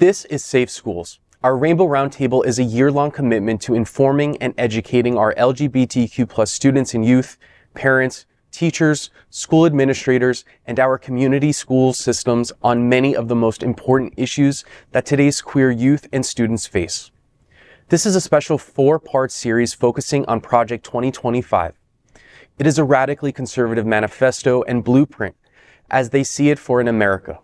This is Safe Schools. Our Rainbow Roundtable is a year-long commitment to informing and educating our LGBTQ+ students and youth, parents, teachers, school administrators, and our community school systems on many of the most important issues that today's queer youth and students face. This is a special 4-part series focusing on Project 2025. It is a radically conservative manifesto and blueprint as they see it for an America.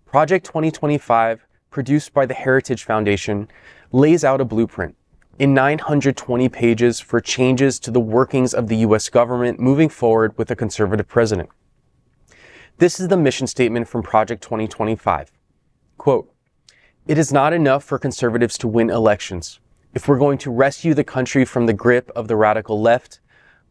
Project 2025, produced by the Heritage Foundation, lays out a blueprint in 920 pages for changes to the workings of the U.S. government moving forward with a conservative president. This is the mission statement from Project 2025. Quote, "It is not enough for conservatives to win elections. If we're going to rescue the country from the grip of the radical left,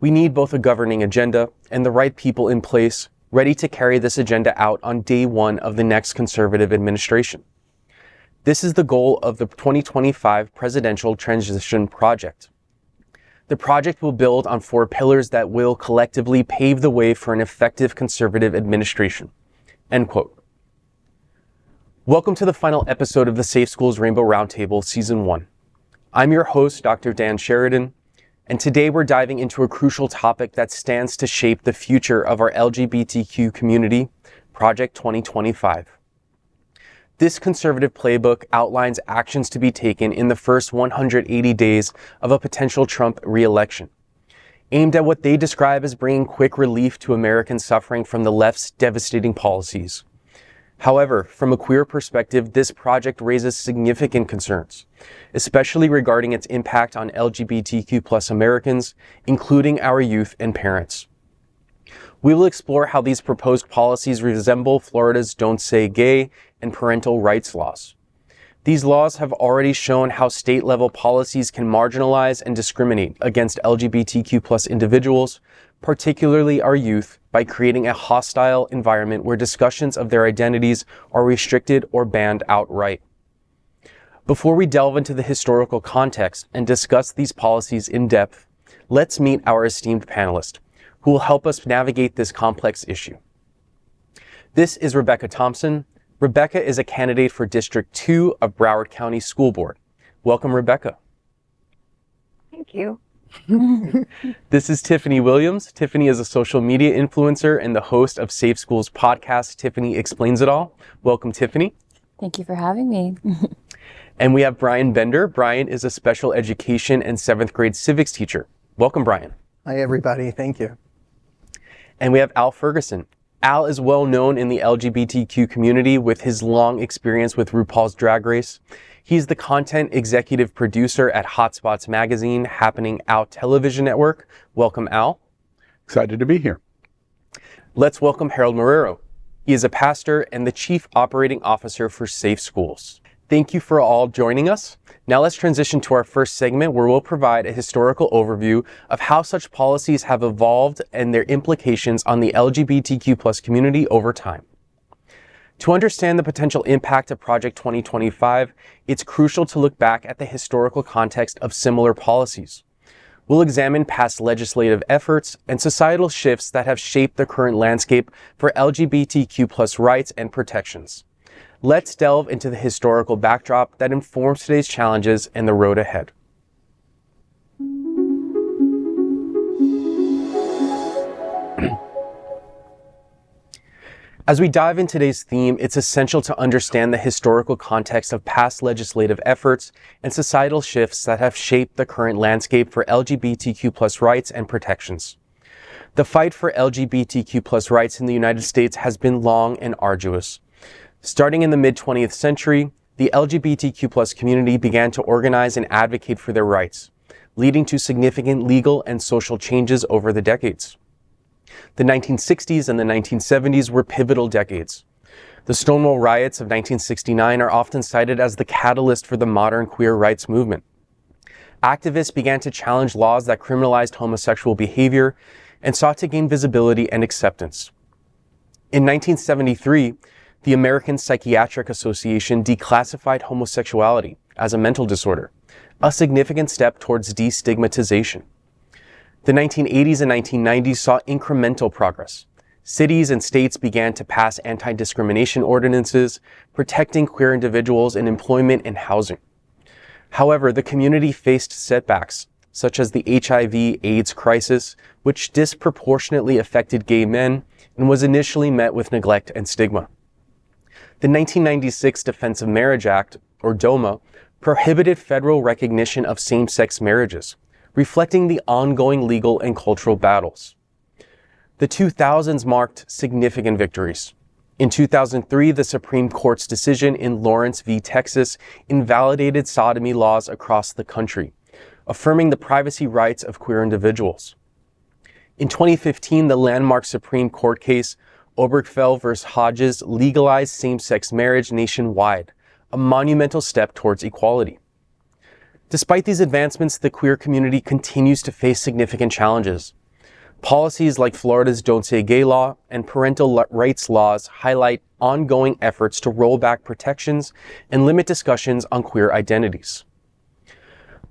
we need both a governing agenda and the right people in place ready to carry this agenda out on day one of the next conservative administration. This is the goal of the 2025 Presidential Transition Project. The project will build on 4 pillars that will collectively pave the way for an effective conservative administration." End quote. Welcome to the final episode of the Safe Schools Rainbow Roundtable Season 1. I'm your host, Dr. Dan Sheridan, and today we're diving into a crucial topic that stands to shape the future of our LGBTQ community, Project 2025. This conservative playbook outlines actions to be taken in the first 180 days of a potential Trump re-election, aimed at what they describe as bringing quick relief to Americans suffering from the left's devastating policies. However, from a queer perspective, this project raises significant concerns, especially regarding its impact on LGBTQ+ Americans, including our youth and parents. We will explore how these proposed policies resemble Florida's Don't Say Gay and parental rights laws. These laws have already shown how state-level policies can marginalize and discriminate against LGBTQ+ individuals, particularly our youth, by creating a hostile environment where discussions of their identities are restricted or banned outright. Before we delve into the historical context and discuss these policies in depth, let's meet our esteemed panelist, who will help us navigate this complex issue. This is Rebecca Thompson. Rebecca is a candidate for District 2 of Broward County School Board. Welcome, Rebecca. Thank you. This is Tiffany Williams. Tiffany is a social media influencer and the host of Safe Schools podcast, Tiffany Explains It All. Welcome, Tiffany. Thank you for having me. And we have Brian Bender. Brian is a special education and 7th grade civics teacher. Welcome, Brian. Hi, everybody. Thank you. And we have Al Ferguson. Al is well known in the LGBTQ community with his long experience with RuPaul's Drag Race. He's the content executive producer at Hotspots Magazine, Happening Out Television Network. Welcome, Al. Excited to be here. Let's welcome Harold Marrero. He is a pastor and the chief operating officer for Safe Schools. Thank you for all joining us. Now let's transition to our first segment where we'll provide a historical overview of how such policies have evolved and their implications on the LGBTQ+ community over time. To understand the potential impact of Project 2025, it's crucial to look back at the historical context of similar policies. We'll examine past legislative efforts and societal shifts that have shaped the current landscape for LGBTQ+ rights and protections. Let's delve into the historical backdrop that informs today's challenges and the road ahead. As we dive into today's theme, it's essential to understand the historical context of past legislative efforts and societal shifts that have shaped the current landscape for LGBTQ+ rights and protections. The fight for LGBTQ+ rights in the United States has been long and arduous. Starting in the mid-20th century, the LGBTQ+ community began to organize and advocate for their rights, leading to significant legal and social changes over the decades. The 1960s and the 1970s were pivotal decades. The Stonewall riots of 1969 are often cited as the catalyst for the modern queer rights movement. Activists began to challenge laws that criminalized homosexual behavior and sought to gain visibility and acceptance. In 1973, the American Psychiatric Association declassified homosexuality as a mental disorder, a significant step towards destigmatization. The 1980s and 1990s saw incremental progress. Cities and states began to pass anti-discrimination ordinances, protecting queer individuals in employment and housing. However, the community faced setbacks, such as the HIV/AIDS crisis, which disproportionately affected gay men and was initially met with neglect and stigma. The 1996 Defense of Marriage Act, or DOMA, prohibited federal recognition of same-sex marriages, reflecting the ongoing legal and cultural battles. The 2000s marked significant victories. In 2003, the Supreme Court's decision in Lawrence v. Texas invalidated sodomy laws across the country, affirming the privacy rights of queer individuals. In 2015, the landmark Supreme Court case, Obergefell v. Hodges, legalized same-sex marriage nationwide, a monumental step towards equality. Despite these advancements, the queer community continues to face significant challenges. Policies like Florida's Don't Say Gay law and parental rights laws highlight ongoing efforts to roll back protections and limit discussions on queer identities.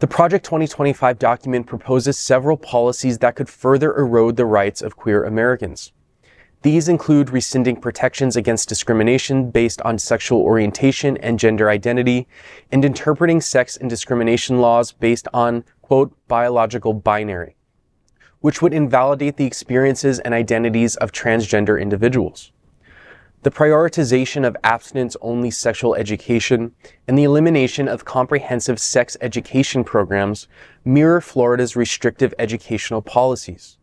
The Project 2025 document proposes several policies that could further erode the rights of queer Americans. These include rescinding protections against discrimination based on sexual orientation and gender identity, and interpreting sex and discrimination laws based on, quote, biological binary, which would invalidate the experiences and identities of transgender individuals. The prioritization of abstinence-only sexual education and the elimination of comprehensive sex education programs mirror Florida's restrictive educational policies.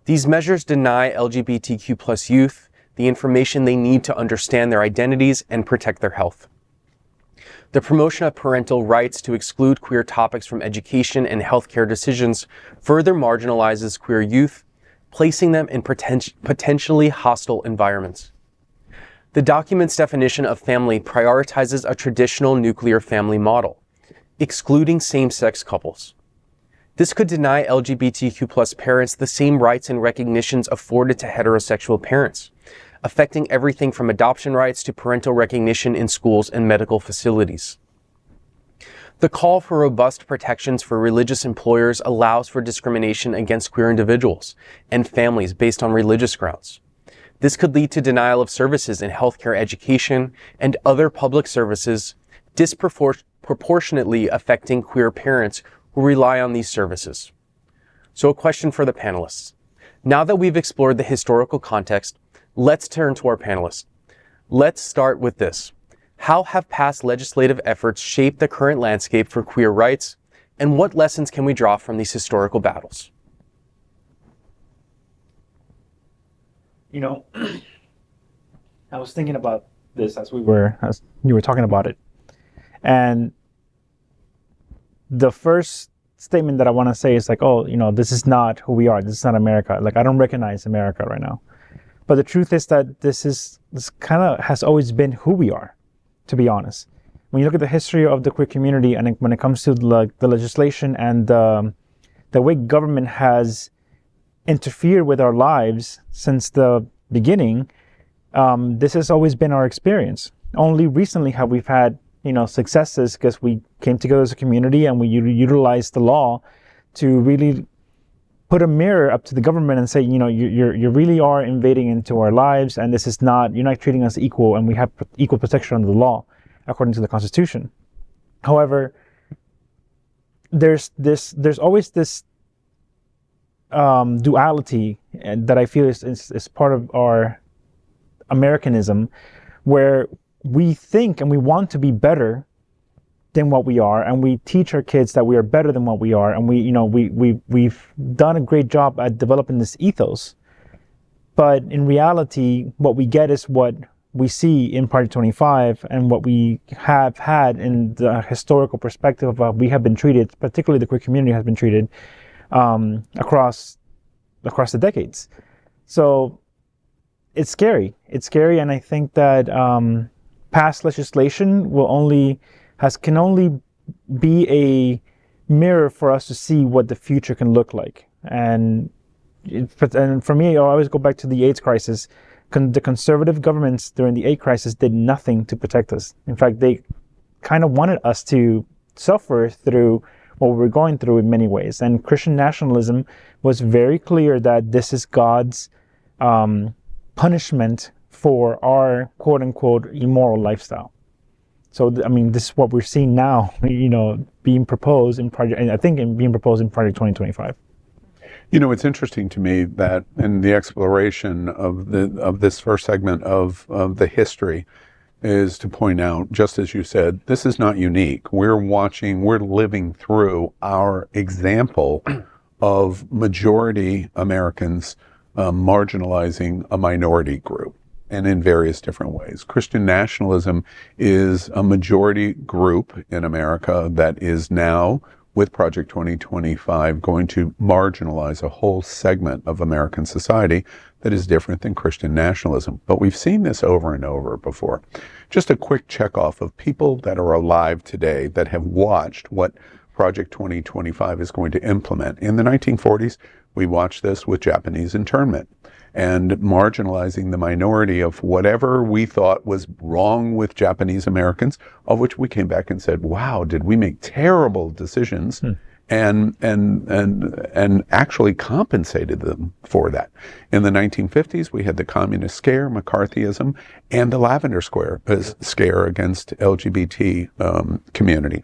These measures deny LGBTQ+ youth the information they need to understand their identities and protect their health. The promotion of parental rights to exclude queer topics from education and healthcare decisions further marginalizes queer youth, placing them in potentially hostile environments. The document's definition of family prioritizes a traditional nuclear family model, excluding same-sex couples. This could deny LGBTQ+ parents the same rights and recognitions afforded to heterosexual parents, affecting everything from adoption rights to parental recognition in schools and medical facilities. The call for robust protections for religious employers allows for discrimination against queer individuals and families based on religious grounds. This could lead to denial of services in healthcare, education, and other public services, disproportionately affecting queer parents who rely on these services. So a question for the panelists. Now that we've explored the historical context, let's turn to our panelists. Let's start with this. How have past legislative efforts shaped the current landscape for queer rights, and what lessons can we draw from these historical battles? You know, I was thinking about this as you were talking about it. And the first statement that I want to say is like, oh, you know, this is not who we are. This is not America. Like, I don't recognize America right now. But the truth is that this kind of has always been who we are, to be honest. When you look at the history of the queer community, and when it comes to the legislation and the way government has interfered with our lives since the beginning, this has always been our experience. Only recently have we had, you know, successes because we came together as a community and we utilized the law to really put a mirror up to the government and say, you know, you really are invading into our lives, and this is not, you're not treating us equal, and we have equal protection under the law according to the Constitution. However, there's always this duality that I feel is part of our Americanism, where we think and we want to be better than what we are, and we teach our kids that we are better than what we are, and we've done a great job at developing this ethos. But in reality, what we get is what we see in Project 25 and what we have had in the historical perspective of how we have been treated, particularly the queer community has been treated across the decades. So it's scary. It's scary, and I think that past legislation can only be a mirror for us to see what the future can look like. And for me, I always go back to the AIDS crisis. The conservative governments during the AIDS crisis did nothing to protect us. In fact, they kind of wanted us to suffer through what we were going through in many ways. And Christian nationalism was very clear that this is God's punishment for our quote unquote immoral lifestyle. So, this is what we're seeing now, being proposed in Project 2025. It's interesting to me that in the exploration of this first segment of the history is to point out, just as you said, this is not unique. We're living through our example of majority Americans marginalizing a minority group, and in various different ways. Christian nationalism is a majority group in America that is now, with Project 2025, going to marginalize a whole segment of American society that is different than Christian nationalism. But we've seen this over and over before. Just a quick checkoff of people that are alive today that have watched what Project 2025 is going to implement. In the 1940s, we watched this with Japanese internment and marginalizing the minority of whatever we thought was wrong with Japanese Americans, of which we came back and said, wow, did we make terrible decisions, and actually compensated them for that. In the 1950s, we had the communist scare, McCarthyism, and the Lavender Scare against LGBT community.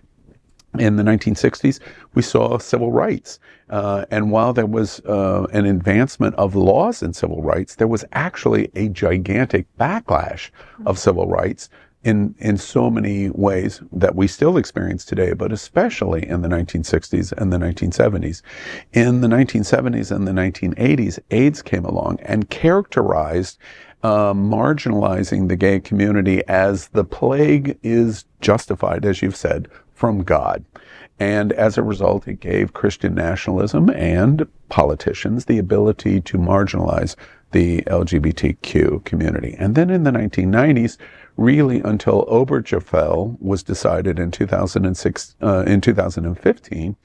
In the 1960s, we saw civil rights. And while there was an advancement of laws in civil rights, there was actually a gigantic backlash of civil rights in so many ways that we still experience today, but especially in the 1960s and the 1970s. In the 1970s and the 1980s, AIDS came along and characterized marginalizing the gay community as the plague is justified, as you've said, from God. And as a result, it gave Christian nationalism and politicians the ability to marginalize the LGBTQ community. And then in the 1990s, really until Obergefell was decided in 2015,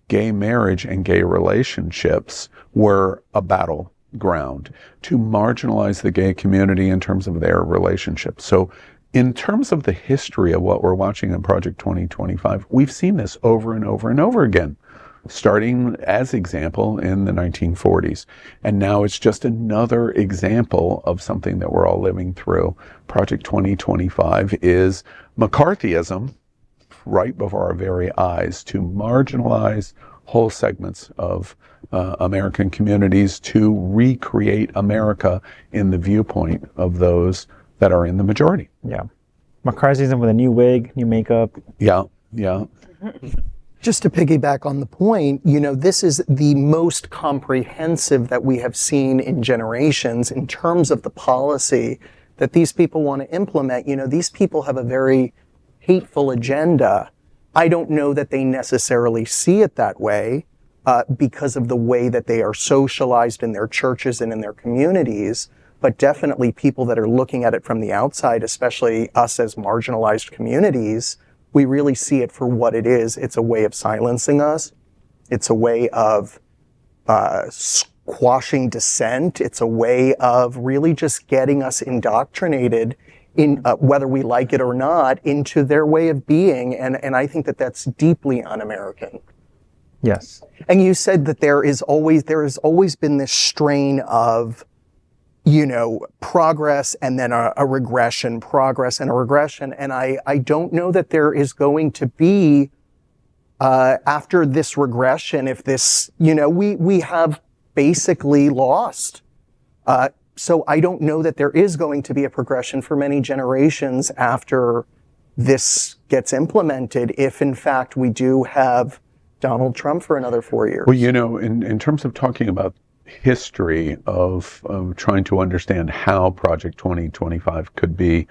gay marriage and gay relationships were a battleground to marginalize the gay community in terms of their relationships. So in terms of the history of what we're watching in Project 2025, we've seen this over and over and over again, starting as example in the 1940s. And now it's just another example of something that we're all living through. Project 2025 is McCarthyism right before our very eyes to marginalize whole segments of American communities, to recreate America in the viewpoint of those that are in the majority. Yeah. McCarthyism with a new wig, new makeup. Yeah. Just to piggyback on the point, this is the most comprehensive that we have seen in generations in terms of the policy that these people want to implement. These people have a very hateful agenda. I don't know that they necessarily see it that way because of the way that they are socialized in their churches and in their communities. But definitely people that are looking at it from the outside, especially us as marginalized communities, we really see it for what it is. It's a way of silencing us. It's a way of squashing dissent. It's a way of really just getting us indoctrinated in whether we like it or not into their way of being. And I think that that's deeply un-American. Yes. And you said that there has always been this strain of progress and then a regression, progress and a regression. And I don't know that there is going to be, after this regression, if this, we have basically lost. So I don't know that there is going to be a progression for many generations after this gets implemented, if in fact we do have Donald Trump for another 4 years. Well, in terms of talking about history of trying to understand how Project 2025 could be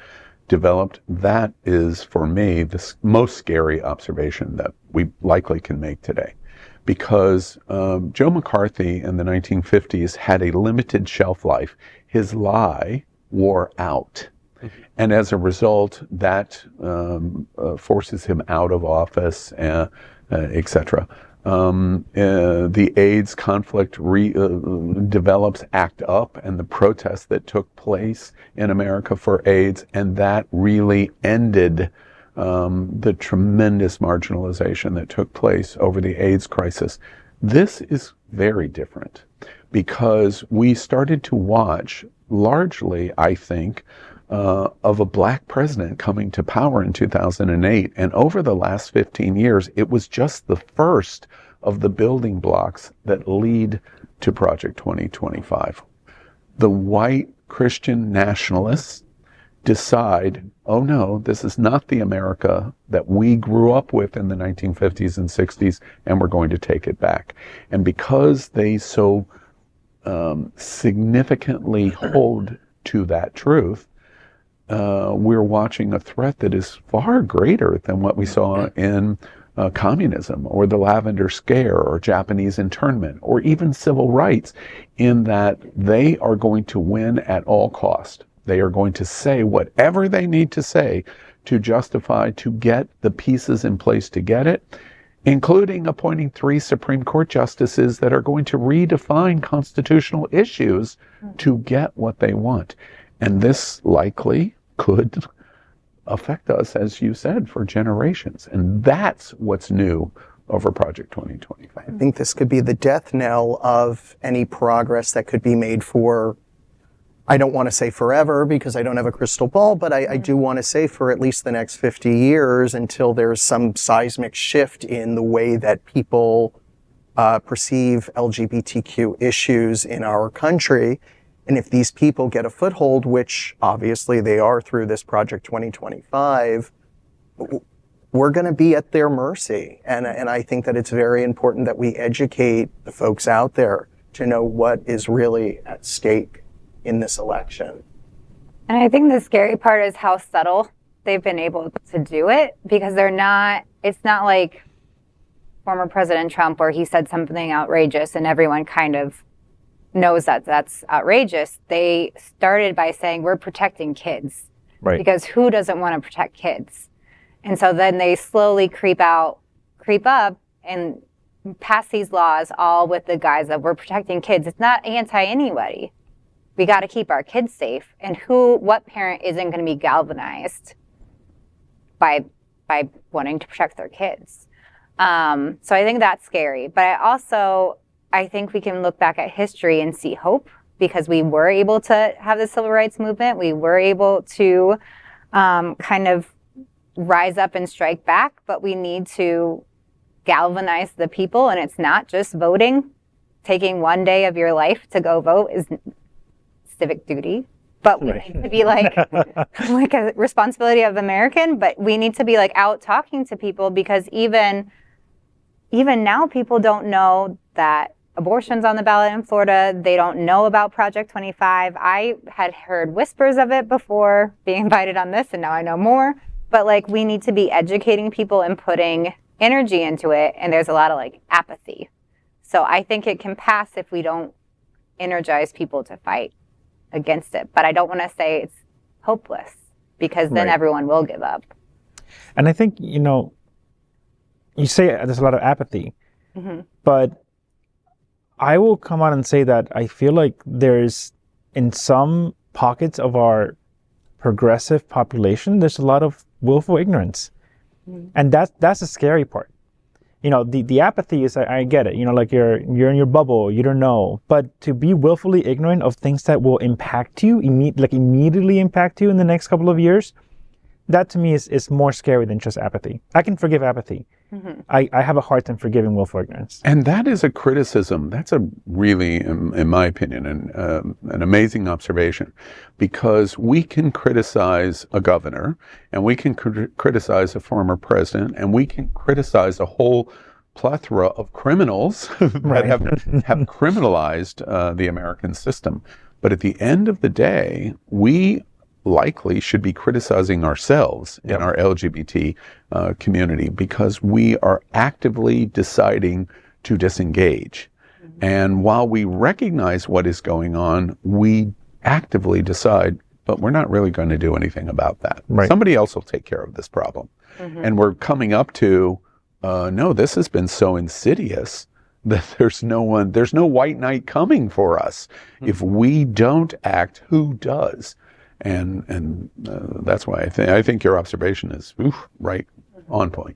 developed, that is, for me, the most scary observation that we likely can make today. Because Joe McCarthy in the 1950s had a limited shelf life. His lie wore out. And as a result, that forces him out of office, etc. The AIDS conflict develops ACT UP and the protests that took place in America for AIDS, and that really ended the tremendous marginalization that took place over the AIDS crisis. This is very different. because we started to watch, largely, I think, of a black president coming to power in 2008. And over the last 15 years, it was just the first of the building blocks that lead to Project 2025. The white Christian nationalists decide, oh no, this is not the America that we grew up with in the 1950s and 60s, and we're going to take it back. And because they so significantly hold to that truth, we're watching a threat that is far greater than what we saw in communism or the Lavender Scare or Japanese internment or even civil rights, in that they are going to win at all cost. They are going to say whatever they need to say to justify, to get the pieces in place to get it, including appointing 3 Supreme Court justices that are going to redefine constitutional issues to get what they want. And this likely could affect us, as you said, for generations. And that's what's new over Project 2025. I think this could be the death knell of any progress that could be made for, I don't want to say forever because I don't have a crystal ball, but I do want to say for at least the next 50 years, until there's some seismic shift in the way that people perceive LGBTQ issues in our country. And if these people get a foothold, which obviously they are through this Project 2025, we're going to be at their mercy. And I think that it's very important that we educate the folks out there to know what is really at stake in this election. And I think the scary part is how subtle they've been able to do it, because it's not like former President Trump where he said something outrageous and everyone kind of knows that that's outrageous. They started by saying, we're protecting kids. Right. Because who doesn't want to protect kids? And so then they slowly creep up and pass these laws, all with the guise of we're protecting kids. It's not anti-anybody. We got to keep our kids safe. And what parent isn't going to be galvanized by wanting to protect their kids? So I think that's scary. But I think we can look back at history and see hope, because we were able to have the civil rights movement. We were able to kind of rise up and strike back, but we need to galvanize the people. And it's not just voting. Taking one day of your life to go vote is civic duty, but we need to be like a responsibility of American, but we need to be like out talking to people, because even now people don't know that abortion's on the ballot in Florida. They don't know about Project 25. I had heard whispers of it before being invited on this, and now I know more. But like, we need to be educating people and putting energy into it, and there's a lot of like apathy. So I think it can pass if we don't energize people to fight against it. But I don't want to say it's hopeless, because then everyone will give up. And I think, you say there's a lot of apathy, but I will come out and say that I feel like there's, in some pockets of our progressive population, there's a lot of willful ignorance. And that's the scary part. The apathy is, I get it, like you're in your bubble, you don't know. But to be willfully ignorant of things that will impact you, immediately impact you in the next couple of years, that to me is more scary than just apathy. I can forgive apathy. I have a hard time forgiving willful ignorance. And that is a criticism. That's a really, in my opinion, an amazing observation, because we can criticize a governor, and we can criticize a former president, and we can criticize a whole plethora of criminals that have criminalized the American system. But at the end of the day, we likely should be criticizing ourselves in our LGBT community, because we are actively deciding to disengage. And while we recognize what is going on, we actively decide, but we're not really going to do anything about that. Somebody else will take care of this problem. And we're coming up to, no, this has been so insidious that there's no white knight coming for us. If we don't act, who does? And that's why I think your observation is right on point.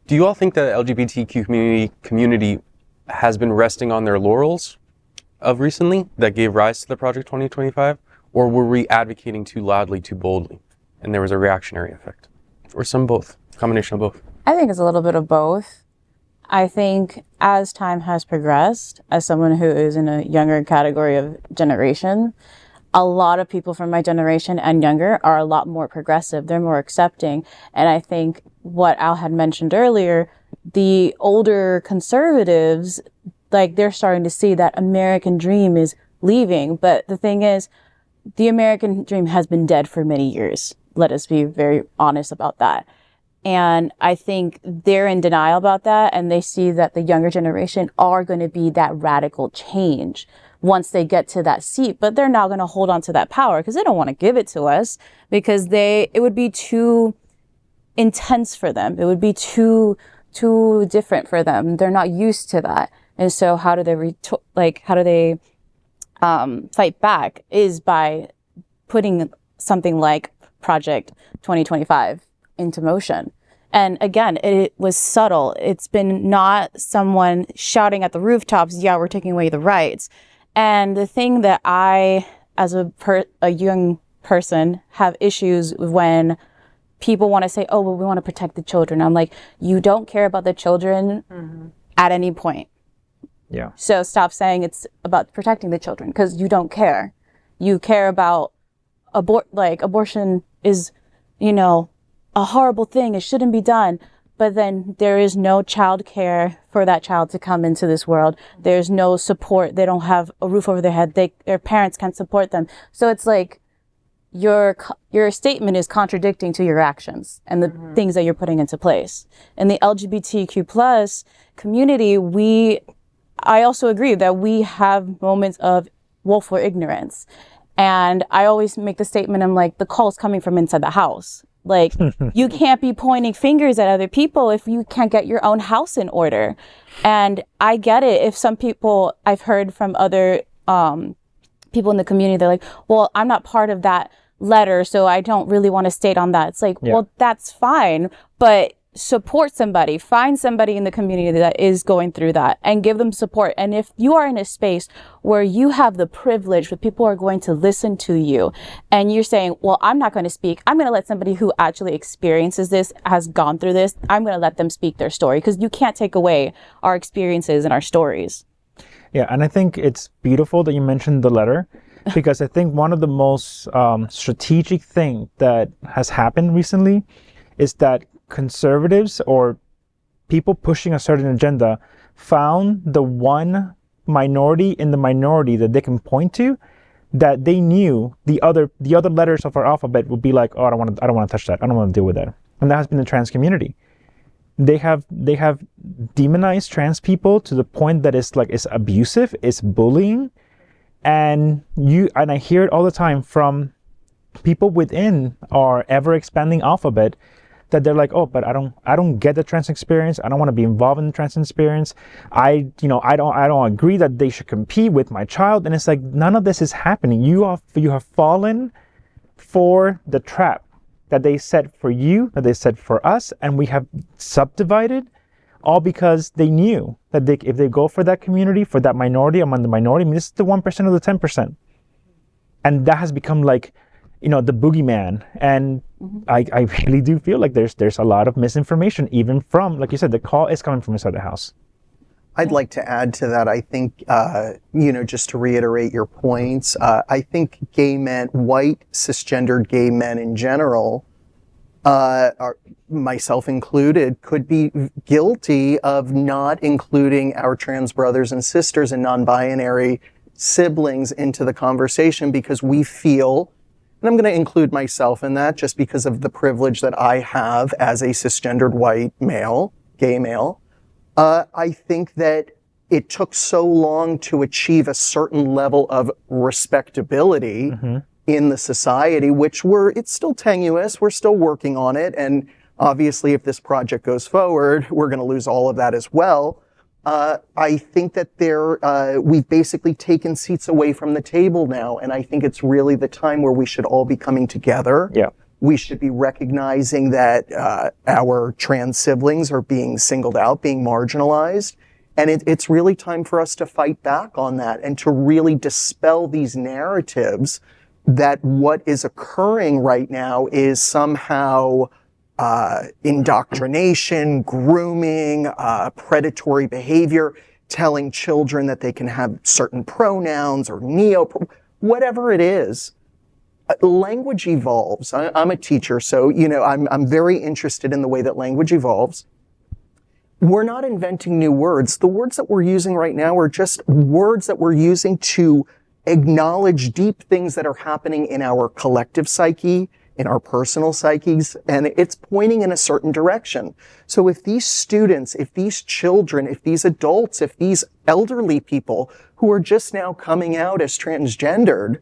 Do you all think the LGBTQ community has been resting on their laurels of recently that gave rise to the Project 2025? Or were we advocating too loudly, too boldly, and there was a reactionary effect? Or some both, combination of both? I think it's a little bit of both. I think as time has progressed, as someone who is in a younger category of generation, a lot of people from my generation and younger are a lot more progressive. They're more accepting. And I think what Al had mentioned earlier, the older conservatives, like they're starting to see that American dream is leaving. But the thing is, the American dream has been dead for many years. Let us be very honest about that. And I think they're in denial about that. And they see that the younger generation are going to be that radical change once they get to that seat. But they're not going to hold on to that power because they don't want to give it to us, because it would be too intense for them. It would be too different for them. They're not used to that. And so how do they fight back is by putting something like Project 2025 into motion. And again, it was subtle. It's been not someone shouting at the rooftops, yeah, we're taking away the rights. And the thing that I, as a young person, have issues when people want to say, oh, well, we want to protect the children. I'm like, you don't care about the children at any point. Yeah. So stop saying it's about protecting the children, because you don't care. You care about abortion is, a horrible thing. It shouldn't be done. But then there is no child care for that child to come into this world. There's no support. They don't have a roof over their head. Their parents can't support them. So it's like your statement is contradicting to your actions and the things that you're putting into place. In the LGBTQ plus community, I also agree that we have moments of woeful ignorance. And I always make the statement, I'm like, the call is coming from inside the house. Like, you can't be pointing fingers at other people if you can't get your own house in order. And I get it. If some people, I've heard from other people in the community, they're like, well, I'm not part of that letter, so I don't really want to state on that. It's like, well, that's fine, but support somebody, find somebody in the community that is going through that and give them support. And if you are in a space where you have the privilege where people are going to listen to you and you're saying, well, I'm not going to speak, I'm going to let somebody who actually experiences this, has gone through this, I'm going to let them speak their story, because you can't take away our experiences and our stories. Yeah, and I think it's beautiful that you mentioned the letter, because I think one of the most strategic thing that has happened recently is that conservatives or people pushing a certain agenda found the one minority in the minority that they can point to, that they knew the other letters of our alphabet would be like, oh, I don't want to touch that. I don't want to deal with that. And that has been the trans community. They have demonized trans people to the point that it's abusive, it's bullying, and I hear it all the time from people within our ever expanding alphabet, that they're like, oh, but I don't get the trans experience. I don't want to be involved in the trans experience. I don't agree that they should compete with my child. And it's like, none of this is happening. You have fallen for the trap that they set for you, that they set for us, and we have subdivided, all because they knew that if they go for that community, for that minority among the minority, I mean, this is the 1% of the 10%. And that has become like, the boogeyman. And I really do feel like there's a lot of misinformation, even from, like you said, the call is coming from inside the house. I'd like to add to that. I think, just to reiterate your points, I think gay men, white cisgendered gay men in general, myself included, could be guilty of not including our trans brothers and sisters and non-binary siblings into the conversation, because we feel, and I'm going to include myself in that just because of the privilege that I have as a cisgendered white male, gay male. I think that it took so long to achieve a certain level of respectability in the society, it's still tenuous. We're still working on it. And obviously, if this project goes forward, we're going to lose all of that as well. I think that we've basically taken seats away from the table now. And I think it's really the time where we should all be coming together. Yeah. We should be recognizing that our trans siblings are being singled out, being marginalized. And it's really time for us to fight back on that and to really dispel these narratives that what is occurring right now is somehow indoctrination, grooming, predatory behavior, telling children that they can have certain pronouns or whatever it is. Language evolves. I'm a teacher, so I'm very interested in the way that language evolves. We're not inventing new words. The words that we're using right now are just words that we're using to acknowledge deep things that are happening in our collective psyche, in our personal psyches, and it's pointing in a certain direction. So if these students, if these children, if these adults, if these elderly people who are just now coming out as transgendered,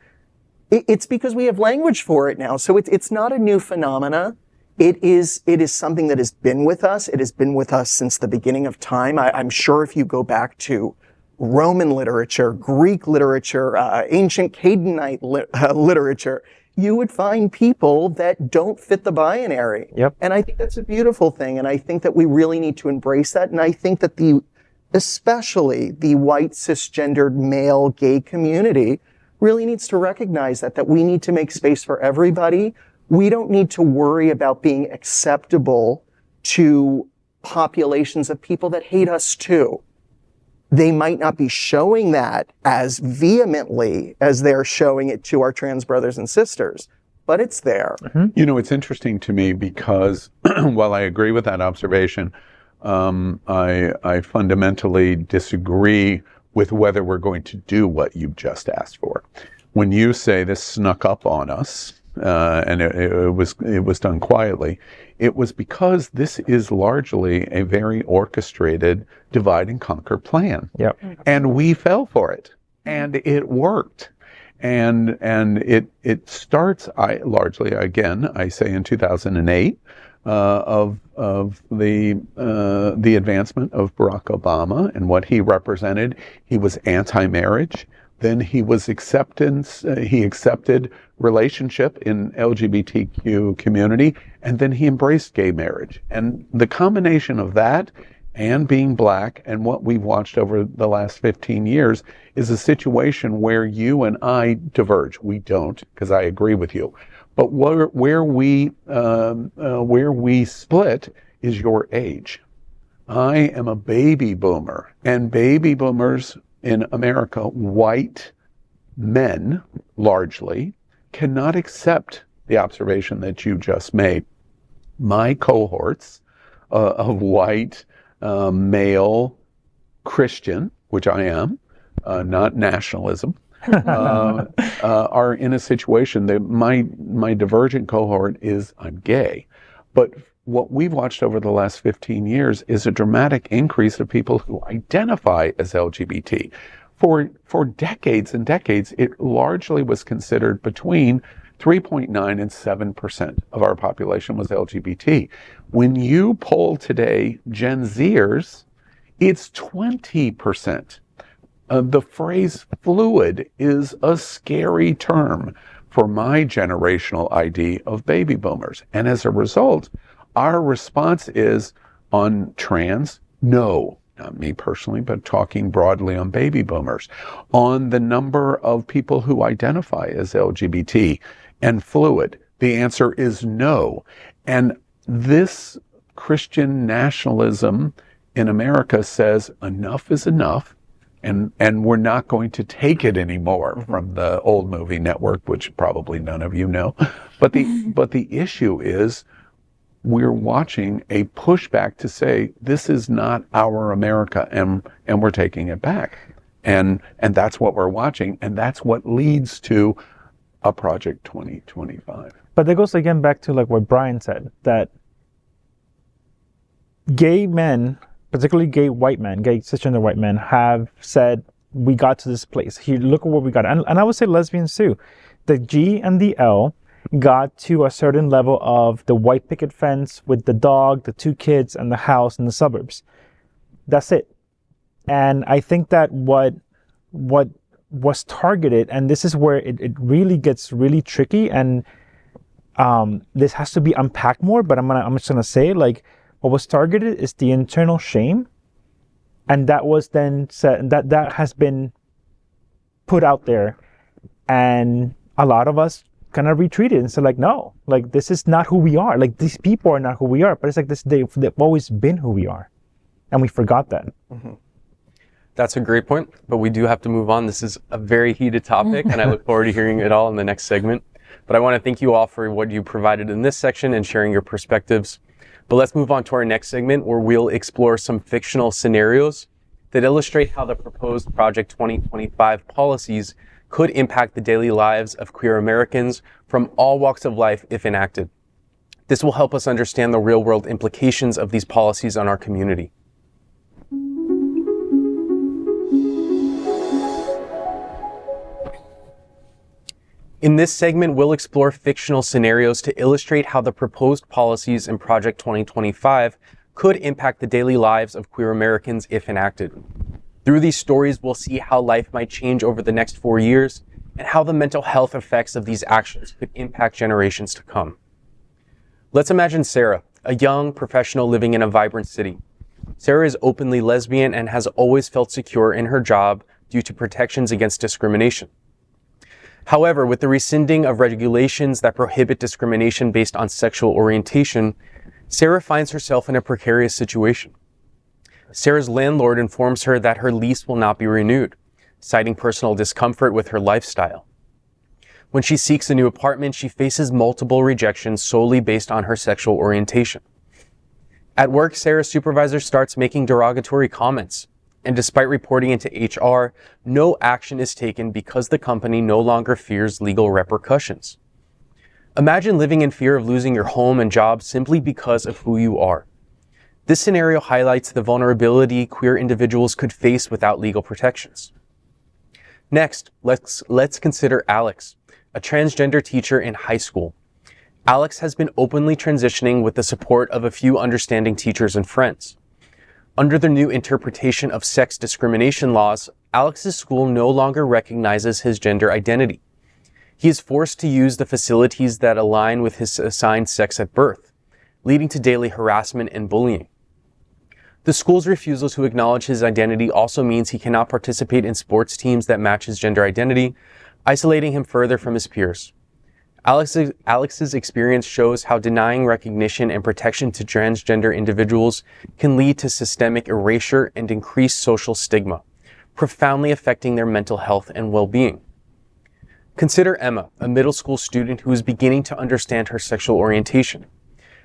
it's because we have language for it now. So it's not a new phenomena. It is something that has been with us. It has been with us since the beginning of time. I'm sure if you go back to Roman literature, Greek literature, ancient Canaanite literature, you would find people that don't fit the binary. Yep. And I think that's a beautiful thing. And I think that we really need to embrace that. And I think that especially the white cisgendered male gay community really needs to recognize that we need to make space for everybody. We don't need to worry about being acceptable to populations of people that hate us too. They might not be showing that as vehemently as they're showing it to our trans brothers and sisters, but it's there. Mm-hmm. It's interesting to me because while I agree with that observation, I fundamentally disagree with whether we're going to do what you just asked for. When you say this snuck up on us, and it was done quietly, it was because this is largely a very orchestrated divide and conquer plan. Yep. And we fell for it, and it worked. And it starts largely, again, I say in 2008, of the advancement of Barack Obama and what he represented. He was anti-marriage. Then he was he accepted relationship in LGBTQ community, and then he embraced gay marriage. And the combination of that and being black and what we've watched over the last 15 years is a situation where you and I diverge. We don't, because I agree with you. But where we split is your age. I am a baby boomer, and baby boomers in America, white men largely, cannot accept the observation that you just made. My cohorts of white male Christian, which I am, not nationalism, are in a situation that my divergent cohort is I'm gay. But what we've watched over the last 15 years is a dramatic increase of people who identify as LGBT. For decades and decades, it largely was considered between 3.9 and 7% of our population was LGBT. When you poll today Gen Zers, it's 20%. The phrase fluid is a scary term for my generational ID of baby boomers. And as a result, our response is on trans, no, not me personally, but talking broadly on baby boomers. On the number of people who identify as LGBT and fluid, the answer is no. And this Christian nationalism in America says enough is enough. And we're not going to take it anymore from the old movie network, which probably none of you know. But the issue is we're watching a pushback to say this is not our America, and we're taking it back. And that's what we're watching, and that's what leads to a Project 2025. But that goes again back to like what Brian said, that gay men, particularly gay white men, gay cisgender white men, have said, we got to this place. Here, look at what we got. And I would say lesbians too. The G and the L got to a certain level of the white picket fence with the dog, the 2 kids, and the house in the suburbs. That's it. And I think that what was targeted, and this is where it really gets really tricky, and this has to be unpacked more, but I'm just gonna say, like, what was targeted is the internal shame And that was then said, that has been put out there, and a lot of us kind of retreated and said, like, no, like, this is not who we are. Like, these people are not who we are. But it's like they've always been who we are, and we forgot that. That's a great point, but we do have to move on. This is a very heated topic, and I look forward to hearing it all in the next segment. But I want to thank you all for what you provided in this section and sharing your perspectives. But let's move on to our next segment, where we'll explore some fictional scenarios that illustrate how the proposed Project 2025 policies could impact the daily lives of queer Americans from all walks of life if enacted. This will help us understand the real-world implications of these policies on our community. In this segment, we'll explore fictional scenarios to illustrate how the proposed policies in Project 2025 could impact the daily lives of queer Americans if enacted. Through these stories, we'll see how life might change over the next 4 years and how the mental health effects of these actions could impact generations to come. Let's imagine Sarah, a young professional living in a vibrant city. Sarah is openly lesbian and has always felt secure in her job due to protections against discrimination. However, with the rescinding of regulations that prohibit discrimination based on sexual orientation, Sarah finds herself in a precarious situation. Sarah's landlord informs her that her lease will not be renewed, citing personal discomfort with her lifestyle. When she seeks a new apartment, she faces multiple rejections solely based on her sexual orientation. At work, Sarah's supervisor starts making derogatory comments, and despite reporting into HR, no action is taken because the company no longer fears legal repercussions. Imagine living in fear of losing your home and job simply because of who you are. This scenario highlights the vulnerability queer individuals could face without legal protections. Next, let's consider Alex, a transgender teacher in high school. Alex has been openly transitioning with the support of a few understanding teachers and friends. Under the new interpretation of sex discrimination laws, Alex's school no longer recognizes his gender identity. He is forced to use the facilities that align with his assigned sex at birth, leading to daily harassment and bullying. The school's refusal to acknowledge his identity also means he cannot participate in sports teams that match his gender identity, isolating him further from his peers. Alex's experience shows how denying recognition and protection to transgender individuals can lead to systemic erasure and increased social stigma, profoundly affecting their mental health and well-being. Consider Emma, a middle school student who is beginning to understand her sexual orientation.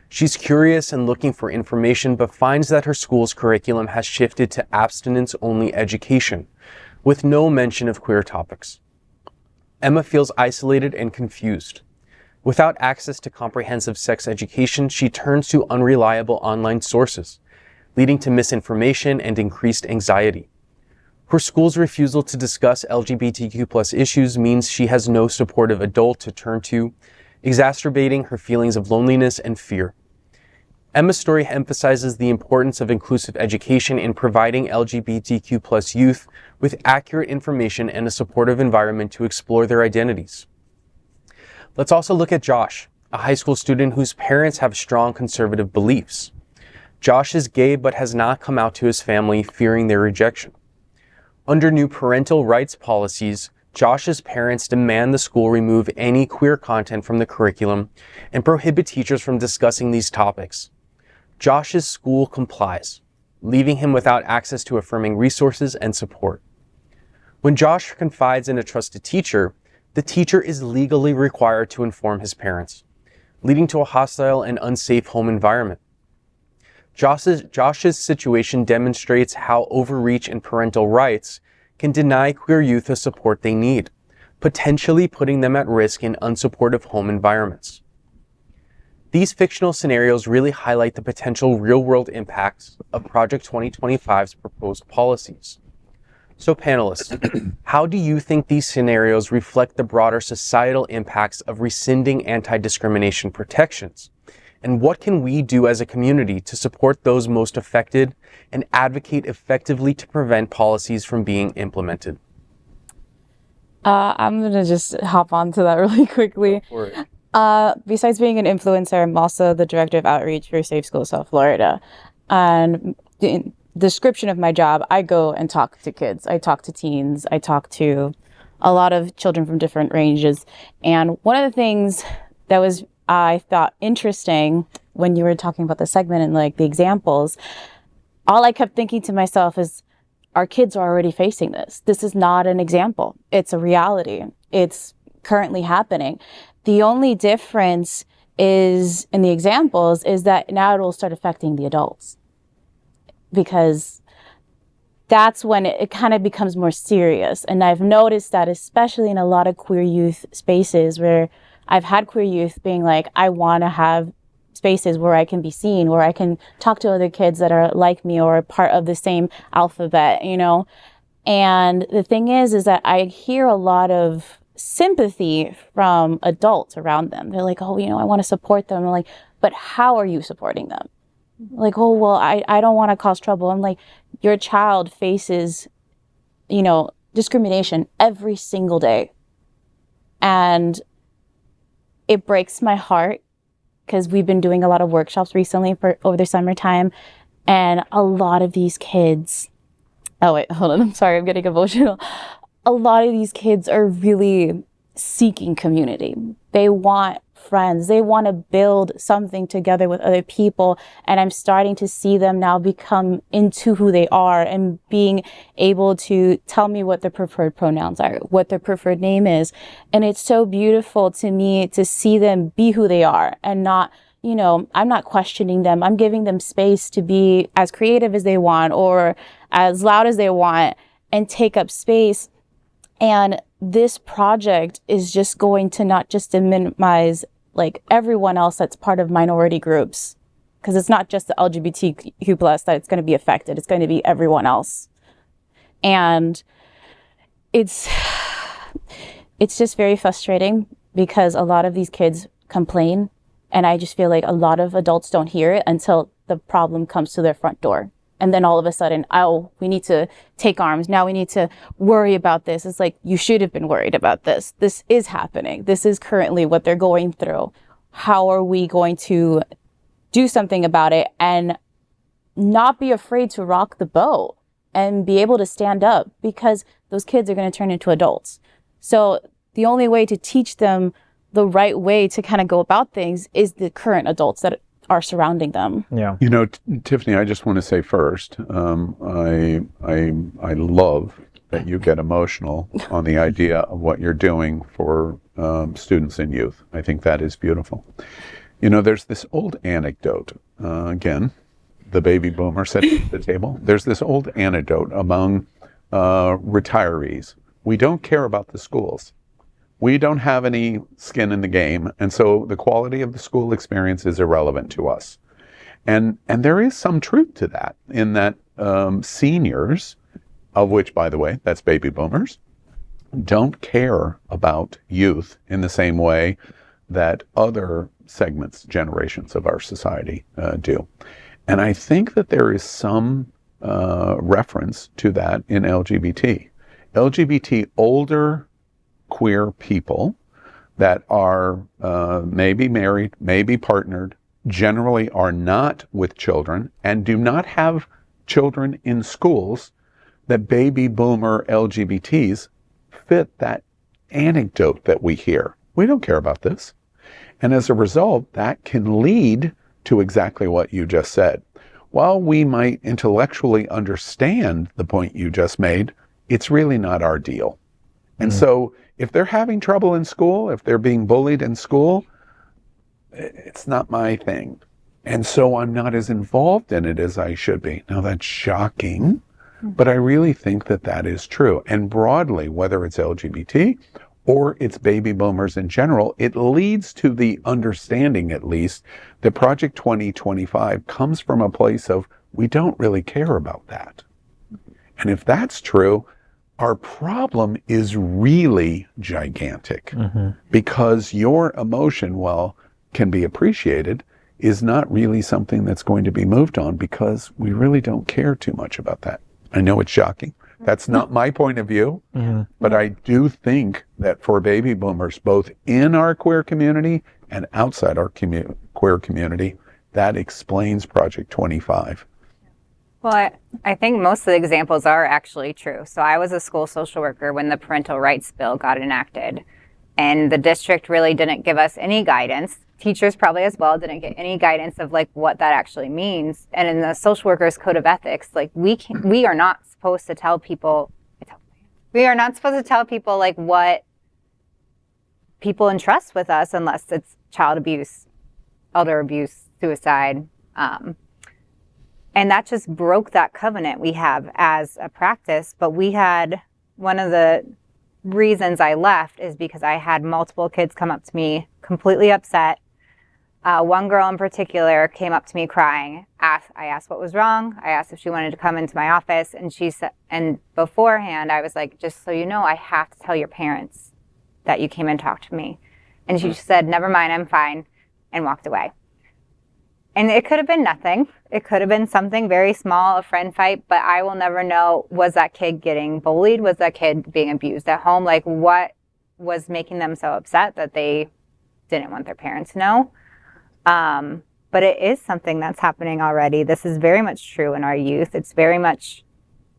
She's curious and looking for information, but finds that her school's curriculum has shifted to abstinence-only education, with no mention of queer topics. Emma feels isolated and confused. Without access to comprehensive sex education, she turns to unreliable online sources, leading to misinformation and increased anxiety. Her school's refusal to discuss LGBTQ+ issues means she has no supportive adult to turn to, exacerbating her feelings of loneliness and fear. Emma's story emphasizes the importance of inclusive education in providing LGBTQ+ youth with accurate information and a supportive environment to explore their identities. Let's also look at Josh, a high school student whose parents have strong conservative beliefs. Josh is gay but has not come out to his family, fearing their rejection. Under new parental rights policies, Josh's parents demand the school remove any queer content from the curriculum and prohibit teachers from discussing these topics. Josh's school complies, leaving him without access to affirming resources and support. When Josh confides in a trusted teacher, the teacher is legally required to inform his parents, leading to a hostile and unsafe home environment. Josh's situation demonstrates how overreach in parental rights can deny queer youth the support they need, potentially putting them at risk in unsupportive home environments. These fictional scenarios really highlight the potential real-world impacts of Project 2025's proposed policies. So panelists, how do you think these scenarios reflect the broader societal impacts of rescinding anti-discrimination protections? And what can we do as a community to support those most affected and advocate effectively to prevent policies from being implemented? I'm going to just hop onto that really quickly. Besides being an influencer, I'm also the director of outreach for Safe Schools South Florida. And description of my job, I go and talk to kids. I talk to teens. I talk to a lot of children from different ranges. And one of the things that was, I thought, interesting when you were talking about the segment and like the examples, all I kept thinking to myself is, our kids are already facing this. This is not an example. It's a reality. It's currently happening. The only difference is in the examples is that now it will start affecting the adults, because that's when it kind of becomes more serious. And I've noticed that especially in a lot of queer youth spaces where I've had queer youth being like, I want to have spaces where I can be seen, where I can talk to other kids that are like me or part of the same alphabet, you know? And the thing is that I hear a lot of sympathy from adults around them. They're like, oh, you know, I want to support them. I'm like, but how are you supporting them? Like, oh, well, I don't want to cause trouble. I'm like, your child faces, you know, discrimination every single day. And it breaks my heart, because we've been doing a lot of workshops recently over the summertime, and a lot of these kids, oh wait, hold on, I'm sorry, I'm getting emotional. A lot of these kids are really seeking community. They want friends. They want to build something together with other people. And I'm starting to see them now become into who they are and being able to tell me what their preferred pronouns are, what their preferred name is. And it's so beautiful to me to see them be who they are and not, you know, I'm not questioning them. I'm giving them space to be as creative as they want or as loud as they want and take up space. And this project is just going to not just to minimize like everyone else that's part of minority groups, because it's not just the LGBTQ plus that it's going to be affected. It's going to be everyone else. And it's just very frustrating because a lot of these kids complain, and I just feel like a lot of adults don't hear it until the problem comes to their front door. And then all of a sudden, oh, we need to take arms. Now we need to worry about this. It's like, you should have been worried about this. This is happening. This is currently what they're going through. How are we going to do something about it and not be afraid to rock the boat and be able to stand up, because those kids are going to turn into adults. So the only way to teach them the right way to kind of go about things is the current adults that are surrounding them. Yeah. You know, Tiffany, I just want to say first, I love that you get emotional on the idea of what you're doing for students and youth. I think that is beautiful. You know, there's this old anecdote, again, the baby boomer sitting at the table. There's this old anecdote among retirees. We don't care about the schools. We don't have any skin in the game, and so the quality of the school experience is irrelevant to us. And there is some truth to that, in that seniors, of which, by the way, that's baby boomers, don't care about youth in the same way that other segments, generations of our society do. And I think that there is some reference to that in LGBT. LGBT older queer people that are maybe married, maybe partnered, generally are not with children and do not have children in schools, that baby boomer LGBTs fit that anecdote that we hear. We don't care about this. And as a result, that can lead to exactly what you just said. While we might intellectually understand the point you just made, it's really not our deal. And so if they're having trouble in school, if they're being bullied in school, it's not my thing. And so I'm not as involved in it as I should be. Now that's shocking, but I really think that that is true. And broadly, whether it's LGBT or it's baby boomers in general, it leads to the understanding, at least, that Project 2025 comes from a place of, we don't really care about that. And if that's true, our problem is really gigantic, because your emotion, while can be appreciated, is not really something that's going to be moved on, because we really don't care too much about that. I know it's shocking. That's not my point of view, but I do think that for baby boomers, both in our queer community and outside our queer community, that explains Project 25. Well, I think most of the examples are actually true. So I was a school social worker when the parental rights bill got enacted, and the district really didn't give us any guidance. Teachers probably as well didn't get any guidance of like what that actually means. And in the social workers code of ethics, like we are not supposed to tell people, like what people entrust with us unless it's child abuse, elder abuse, suicide. And that just broke that covenant we have as a practice. But we had, one of the reasons I left is because I had multiple kids come up to me completely upset. One girl in particular came up to me crying. I asked what was wrong. I asked if she wanted to come into my office, and she said, and beforehand I was like, just so you know, I have to tell your parents that you came and talked to me. And she said, never mind, I'm fine, and walked away. And it could have been nothing. It could have been something very small, a friend fight, but I will never know, was that kid getting bullied? Was that kid being abused at home? Like, what was making them so upset that they didn't want their parents to know? But it is something that's happening already. This is very much true in our youth. It's very much,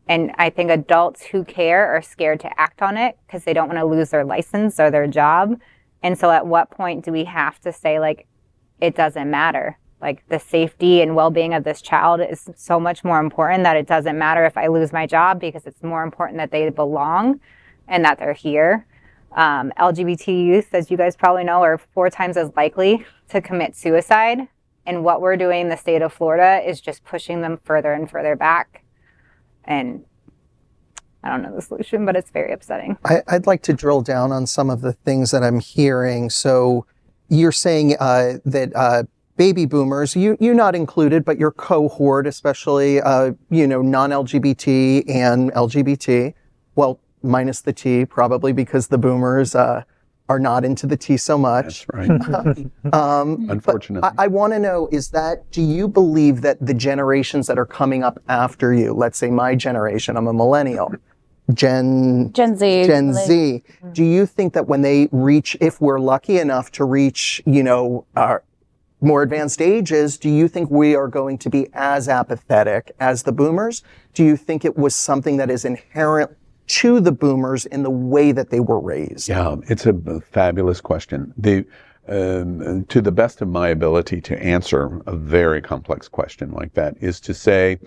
and I think adults who care are scared to act on it because they don't want to lose their license or their job. And so at what point do we have to say, like, it doesn't matter? Like, the safety and well-being of this child is so much more important that it doesn't matter if I lose my job, because it's more important that they belong and that they're here. LGBT youth, as you guys probably know, are 4 times as likely to commit suicide. And what we're doing in the state of Florida is just pushing them further and further back. And I don't know the solution, but it's very upsetting. I'd like to drill down on some of the things that I'm hearing. So you're saying that baby boomers, you not included, but your cohort, especially, non-LGBT and LGBT, well, minus the T, probably because the boomers are not into the T so much. That's right. Unfortunately. I want to know, do you believe that the generations that are coming up after you, let's say my generation, I'm a millennial, Gen Z, do you think that when they reach, if we're lucky enough to reach, our more advanced ages, do you think we are going to be as apathetic as the boomers? Do you think it was something that is inherent to the boomers in the way that they were raised? Yeah, it's a fabulous question. To the best of my ability to answer a very complex question like that is to say,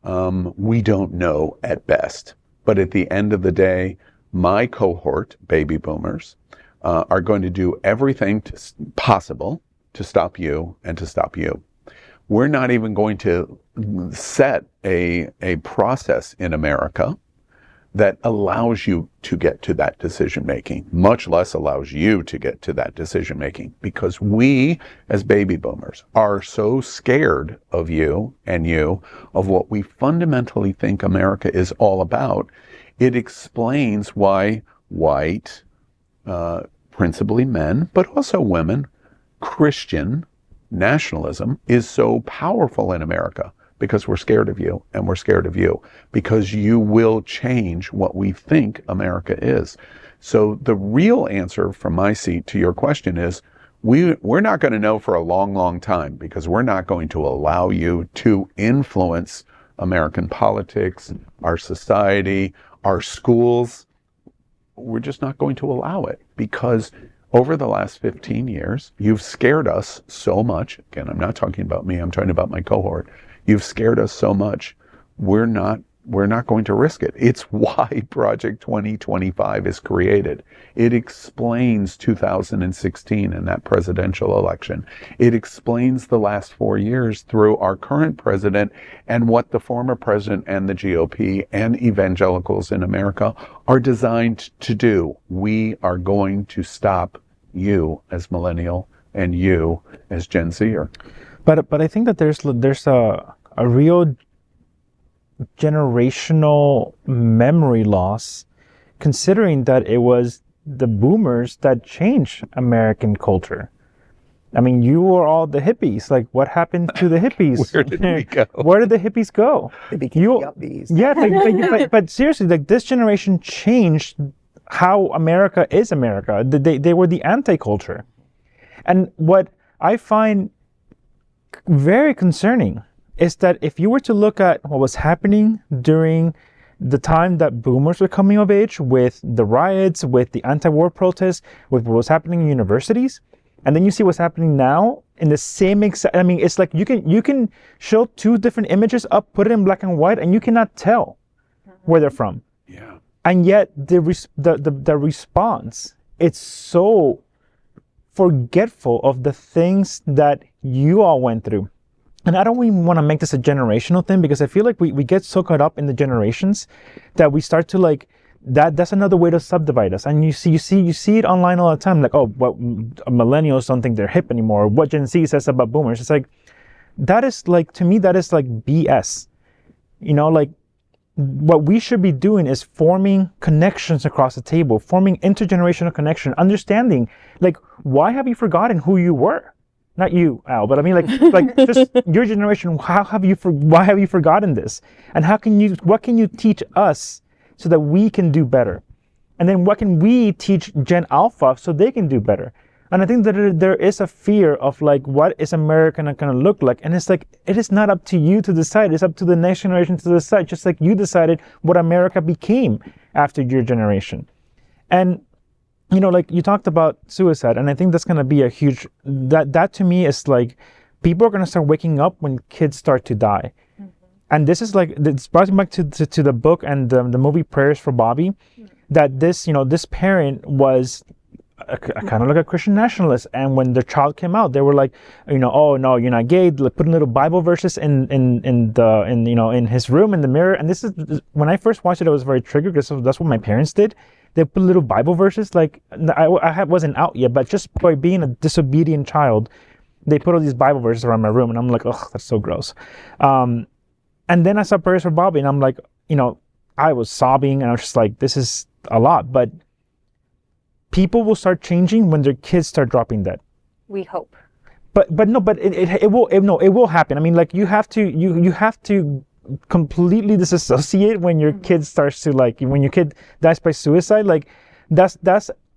we don't know at best. But at the end of the day, my cohort, baby boomers, are going to do everything possible to stop you and to stop you. We're not even going to set a process in America that allows you to get to that decision making, much less allows you to get to that decision making, because we as baby boomers are so scared of you and of what we fundamentally think America is all about. It explains why white, principally men, but also women, Christian nationalism is so powerful in America, because we're scared of you, and we're scared of you because you will change what we think America is. So the real answer from my seat to your question is, we're not going to know for a long, long time, because we're not going to allow you to influence American politics, our society, our schools. We're just not going to allow it, because over the last 15 years, you've scared us so much. Again, I'm not talking about me, I'm talking about my cohort. You've scared us so much, we're not going to risk it. It's why Project 2025 is created. It explains 2016 and that presidential election. It explains the last 4 years through our current president and what the former president and the GOP and evangelicals in America are designed to do. We are going to stop you as millennial and you as Gen Zer. But I think that there's a real generational memory loss, considering that it was the boomers that changed American culture. I mean, you were all the hippies. Like, what happened to the hippies? Where did we go? Where did the hippies go? They became yuppies. Yeah, but seriously, like, this generation changed how America is America. They were the anti-culture. And what I find very concerning is that if you were to look at what was happening during the time that boomers were coming of age, with the riots, with the anti-war protests, with what was happening in universities, and then you see what's happening now in the same exact, I mean, it's like you can show two different images up, put it in black and white, and you cannot tell where they're from. Yeah. And yet the response, it's so forgetful of the things that you all went through. And I don't even want to make this a generational thing, because I feel like we get so caught up in the generations that we start to like, that's another way to subdivide us. And you see it online all the time, like, oh, well, millennials don't think they're hip anymore, or what Gen Z says about boomers. It's like, that is like, to me, that is like BS. You know, like, what we should be doing is forming connections across the table, forming intergenerational connection, understanding, like, why have you forgotten who you were? Not you, Al, but I mean, like just your generation. Why have you forgotten this? And what can you teach us so that we can do better? And then what can we teach Gen Alpha so they can do better? And I think that there is a fear of like, what is America going to look like? And it's like, it is not up to you to decide. It's up to the next generation to decide, just like you decided what America became after your generation. And, you know, like you talked about suicide, and I think that's going to be a huge, that to me is like, people are going to start waking up when kids start to die. Mm-hmm. And this is like, it's brought me back to the book and the movie Prayers for Bobby, that this, you know, this parent was kind of like a Christian nationalist, and when the child came out, they were like, you know, oh no, you're not gay. Like, put little Bible verses in his room in the mirror. And this is, when I first watched it, I was very triggered, because that's what my parents did. They put little Bible verses, like I wasn't out yet, but just by being a disobedient child, they put all these Bible verses around my room, and I'm like, oh, that's so gross. And then I saw Prayers for Bobby, and I'm like, you know, I was sobbing, and I was just like, this is a lot. But people will start changing when their kids start dropping dead. We hope. But it will happen. I mean, like, you have to completely disassociate when your kid starts to, like, when your kid dies by suicide. Like, that's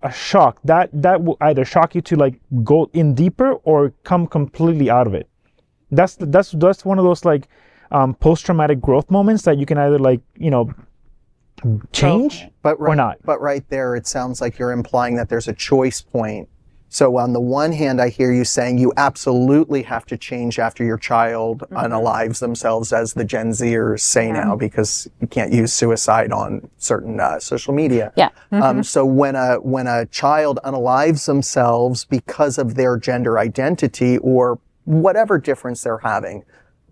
a shock. That will either shock you to like go in deeper or come completely out of it. That's one of those like post-traumatic growth moments that you can either, like, you know, change or not. But right there, it sounds like you're implying that there's a choice point. So on the one hand, I hear you saying you absolutely have to change after your child unalives themselves, as the Gen Zers say now, because you can't use suicide on certain social media. Yeah. So when a child unalives themselves because of their gender identity or whatever difference they're having,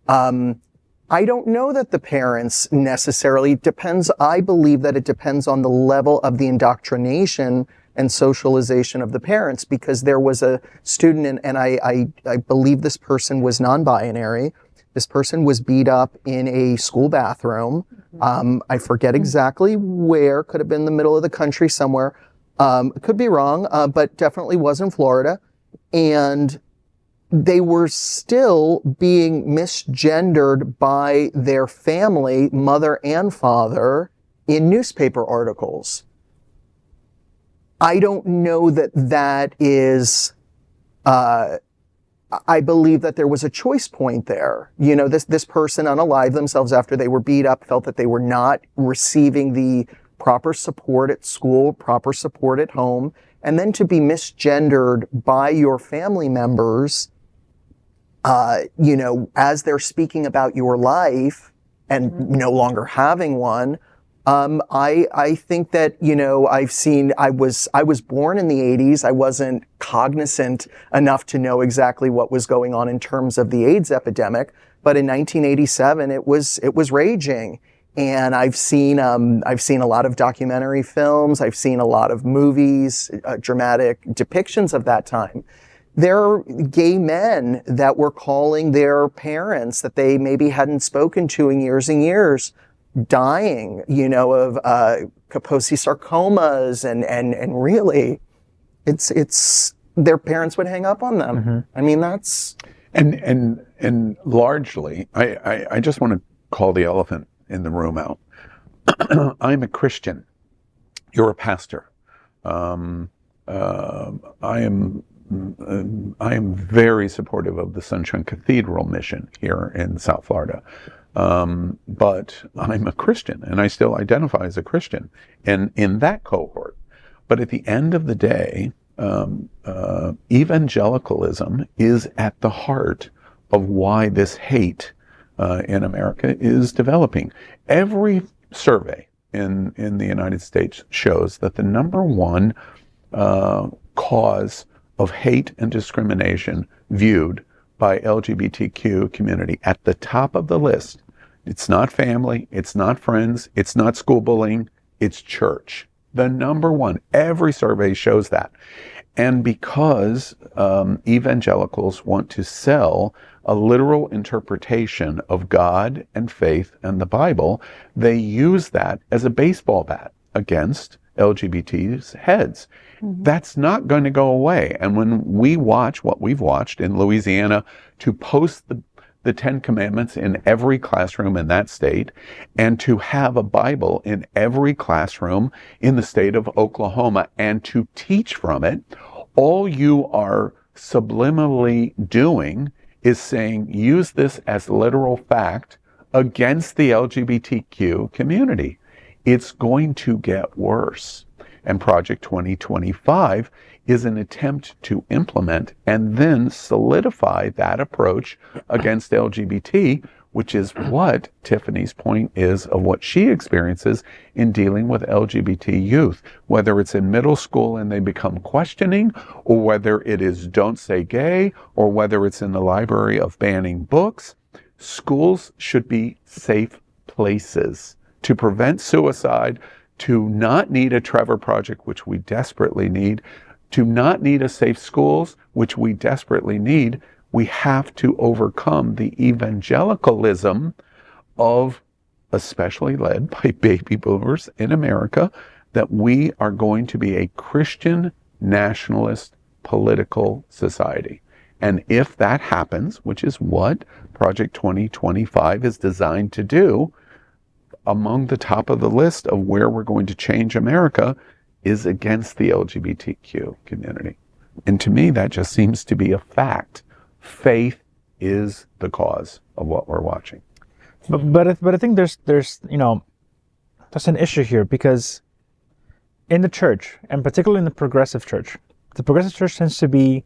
I don't know that the parents necessarily depends. I believe that it depends on the level of the indoctrination and socialization of the parents, because there was a student, and I believe this person was non-binary. This person was beat up in a school bathroom. I forget exactly where, could have been the middle of the country somewhere. Could be wrong, but definitely was in Florida. And they were still being misgendered by their family, mother and father, in newspaper articles. I don't know that is, I believe that there was a choice point there. You know, this person unalived themselves after they were beat up, felt that they were not receiving the proper support at school, proper support at home, and then to be misgendered by your family members, you know, as they're speaking about your life and no longer having one. I think that, you know, I was born in the 80s. I wasn't cognizant enough to know exactly what was going on in terms of the AIDS epidemic. But in 1987, it was raging. And I've seen a lot of documentary films. I've seen a lot of movies, dramatic depictions of that time. There are gay men that were calling their parents that they maybe hadn't spoken to in years and years, dying, you know, of Kaposi sarcomas, and really, it's their parents would hang up on them. I mean, that's and largely, I just want to call the elephant in the room out. I'm a Christian. You're a pastor. I am I am very supportive of the Sunshine Cathedral mission here in South Florida. But I'm a Christian, and I still identify as a Christian and in that cohort. But at the end of the day, evangelicalism is at the heart of why this hate in America is developing. Every survey in the United States shows that the number one cause of hate and discrimination viewed by LGBTQ community at the top of the list, it's not family, it's not friends, it's not school bullying, it's church. The number one. Every survey shows that. And because evangelicals want to sell a literal interpretation of God and faith and the Bible, they use that as a baseball bat against LGBT's heads. Mm-hmm. That's not going to go away. And when we watch what we've watched in Louisiana, to post the Ten Commandments in every classroom in that state, and to have a Bible in every classroom in the state of Oklahoma, and to teach from it, all you are subliminally doing is saying, use this as literal fact against the LGBTQ community. It's going to get worse. And Project 2025 is an attempt to implement and then solidify that approach against LGBT, which is what Tiffany's point is of what she experiences in dealing with LGBT youth, whether it's in middle school and they become questioning, or whether it is don't say gay, or whether it's in the library of banning books. Schools should be safe places to prevent suicide, to not need a Trevor Project, which we desperately need, to not need a safe schools, which we desperately need. We have to overcome the evangelicalism of, especially led by baby boomers in America, that we are going to be a Christian nationalist political society. And if that happens, which is what Project 2025 is designed to do, among the top of the list of where we're going to change America is against the LGBTQ community. And to me, that just seems to be a fact. Faith is the cause of what we're watching. But I think there's there's an issue here, because in the church, and particularly in the progressive church tends to be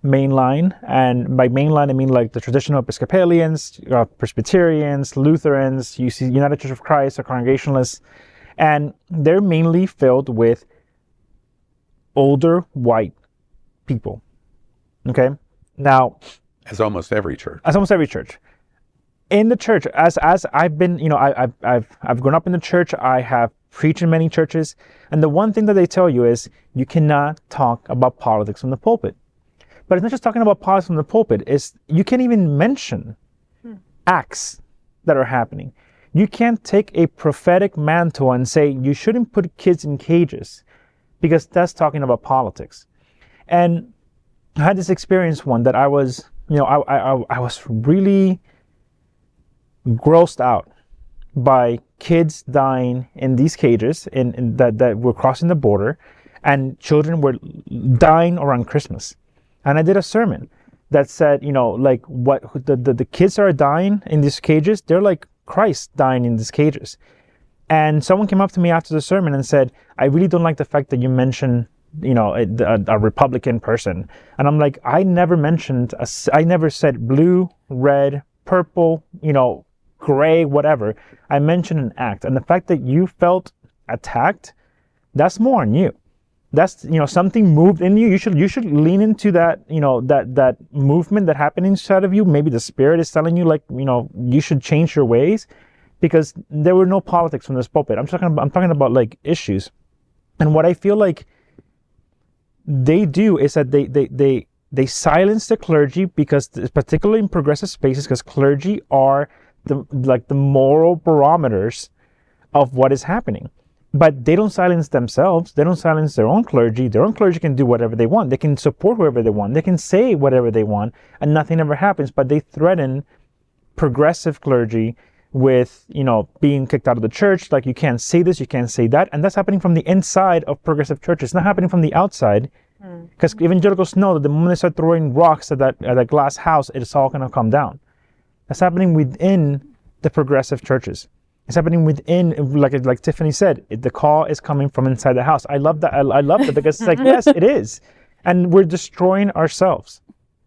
mainline, and by mainline I mean like the traditional Episcopalians, Presbyterians, Lutherans, you see United Church of Christ or Congregationalists, and they're mainly filled with older white people. Okay, now as almost every church. In the church, as I've been, I've grown up in the church. I have preached in many churches, and the one thing that they tell you is you cannot talk about politics from the pulpit. But it's not just talking about politics from the pulpit. It's you can't even mention acts that are happening. You can't take a prophetic mantle and say you shouldn't put kids in cages, because that's talking about politics. And I had this experience one that I was, I was really grossed out by kids dying in these cages that were crossing the border, and children were dying around Christmas. And I did a sermon that said, what the kids that are dying in these cages, they're like Christ dying in these cages. And someone came up to me after the sermon and said, I really don't like the fact that you mentioned, a Republican person. And I'm like, I never said blue, red, purple, gray, whatever. I mentioned an act. And the fact that you felt attacked, that's more on you. That's, something moved in you. You should lean into that, that movement that happened inside of you. Maybe the Spirit is telling you, you should change your ways, because there were no politics from this pulpit. I'm talking about like issues. And what I feel like they do is that they silence the clergy, because particularly in progressive spaces, because clergy are the moral barometers of what is happening. But they don't silence themselves. They don't silence their own clergy. Their own clergy can do whatever they want. They can support whoever they want. They can say whatever they want, and nothing ever happens. But they threaten progressive clergy with, being kicked out of the church. Like, you can't say this, you can't say that. And that's happening from the inside of progressive churches. It's not happening from the outside. Because evangelicals know that the moment they start throwing rocks at that glass house, it's all going to come down. That's happening within the progressive churches. It's happening within, like Tiffany said, the call is coming from inside the house. I love that. I love that because it's like, yes, it is. And we're destroying ourselves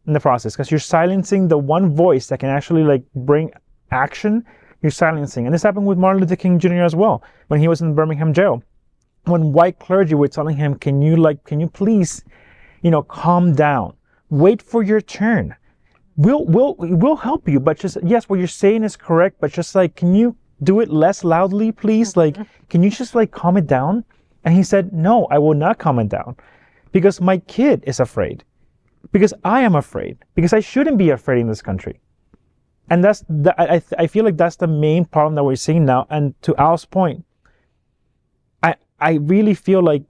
in the process because you're silencing the one voice that can actually like bring action. You're silencing. And this happened with Martin Luther King Jr. as well when he was in Birmingham jail. When white clergy were telling him, can you please, calm down, wait for your turn. We'll help you, but just, yes, what you're saying is correct, but just like, can you do it less loudly, please? Like, can you just like calm it down? And he said, no, I will not calm it down because my kid is afraid, because I am afraid, because I shouldn't be afraid in this country. And I feel like that's the main problem that we're seeing now. And to Al's point, I really feel like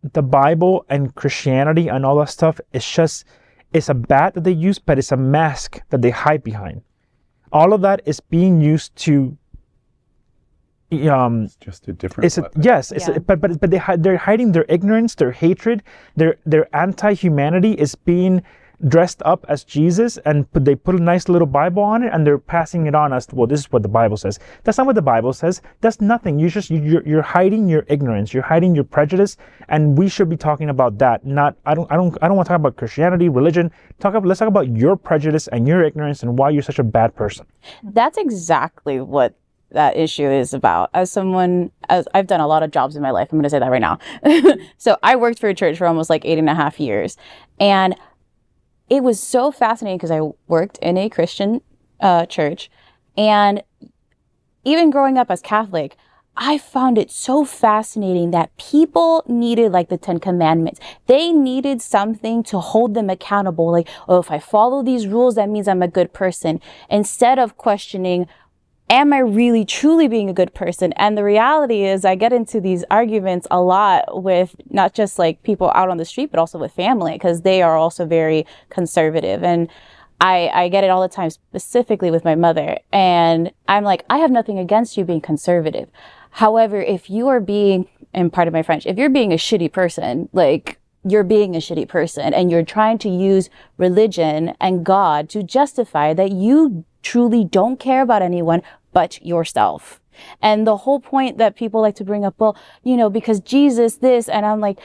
the Bible and Christianity and all that stuff it's a bat that they use, but it's a mask that they hide behind. All of that is being used to. It's just a different. But they're hiding their ignorance, their hatred, their anti-humanity is being dressed up as Jesus, and they put a nice little Bible on it, and they're passing it on as, well, this is what the Bible says. That's not what the Bible says. That's nothing. You're hiding your ignorance. You're hiding your prejudice, and we should be talking about that. Not I don't want to talk about Christianity, religion. Let's talk about your prejudice and your ignorance and why you're such a bad person. That's exactly what that issue is about. As I've done a lot of jobs in my life, I'm going to say that right now. So I worked for a church for almost like 8.5 years, and it was so fascinating because I worked in a Christian church, and even growing up as Catholic, I found it so fascinating that people needed like the 10 Commandments. They needed something to hold them accountable. Like, oh, if I follow these rules, that means I'm a good person. Instead of questioning, am I really truly being a good person? And the reality is I get into these arguments a lot with not just like people out on the street, but also with family, because they are also very conservative. And I get it all the time, specifically with my mother. And I'm like, I have nothing against you being conservative. However, if you are being, and pardon my French, if you're being a shitty person, like you're being a shitty person and you're trying to use religion and God to justify that you truly don't care about anyone but yourself. And the whole point that people like to bring up, well, because Jesus this, and I'm like,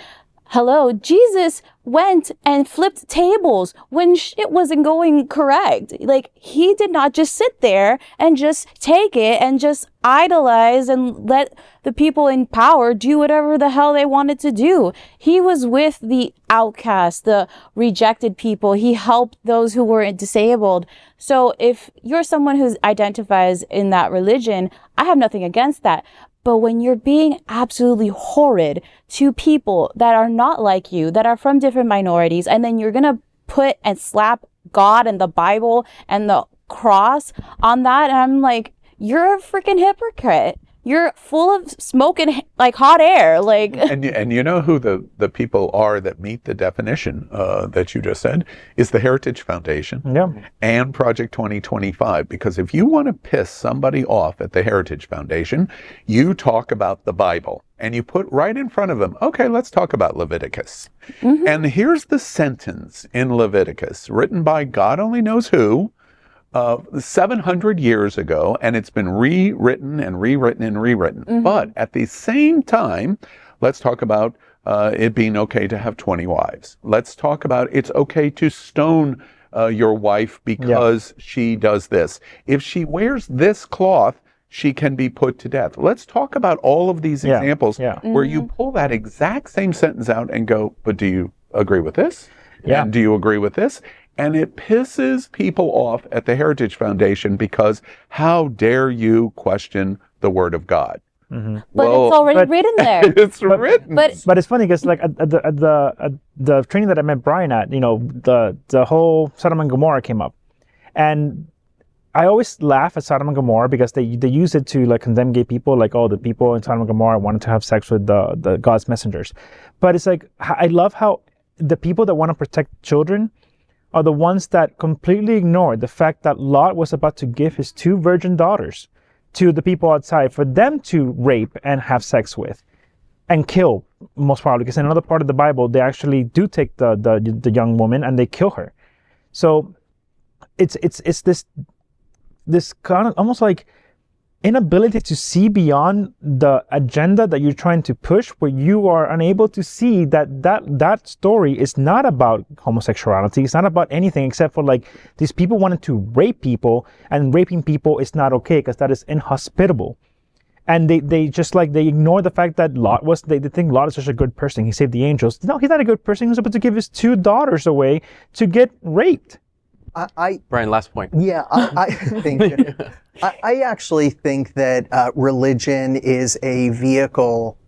hello, Jesus went and flipped tables when shit wasn't going correct. Like, he did not just sit there and just take it and just idolize and let the people in power do whatever the hell they wanted to do. He was with the outcasts, the rejected people. He helped those who were disabled. So if you're someone who identifies in that religion, I have nothing against that. But when you're being absolutely horrid to people that are not like you, that are from different minorities, and then you're going to put and slap God and the Bible and the cross on that, and I'm like, you're a freaking hypocrite. You're full of smoke and like hot air. Like, and you know who the people are that meet the definition that you just said is the Heritage Foundation and Project 2025. Because if you want to piss somebody off at the Heritage Foundation, you talk about the Bible and you put right in front of them, okay, let's talk about Leviticus. Mm-hmm. And here's the sentence in Leviticus written by God only knows who, 700 years ago, and it's been rewritten and rewritten and rewritten. Mm-hmm. But at the same time, let's talk about it being okay to have 20 wives. Let's talk about it's okay to stone your wife because she does this. If she wears this cloth, she can be put to death. Let's talk about all of these examples where you pull that exact same sentence out and go, but do you agree with this? Yeah. And do you agree with this? And it pisses people off at the Heritage Foundation because how dare you question the Word of God? Mm-hmm. But it's already written there. It's written. But it's funny because like at the training that I met Brian at, the whole Sodom and Gomorrah came up, and I always laugh at Sodom and Gomorrah because they use it to like condemn gay people, like, oh, the people in Sodom and Gomorrah wanted to have sex with the God's messengers. But it's like, I love how the people that want to protect children are the ones that completely ignore the fact that Lot was about to give his 2 virgin daughters to the people outside for them to rape and have sex with. and kill, most probably, because in another part of the Bible, they actually do take the young woman and they kill her. So it's this kind of almost like inability to see beyond the agenda that you're trying to push, where you are unable to see that story is not about homosexuality. It's not about anything except for like these people wanted to rape people, and raping people is not okay because that is inhospitable. And they just like, they ignore the fact that they think Lot is such a good person. He saved the angels. No, he's not a good person. He was about to give his 2 daughters away to get raped. Brian, last point. Yeah, I think I actually think that religion is a vehicle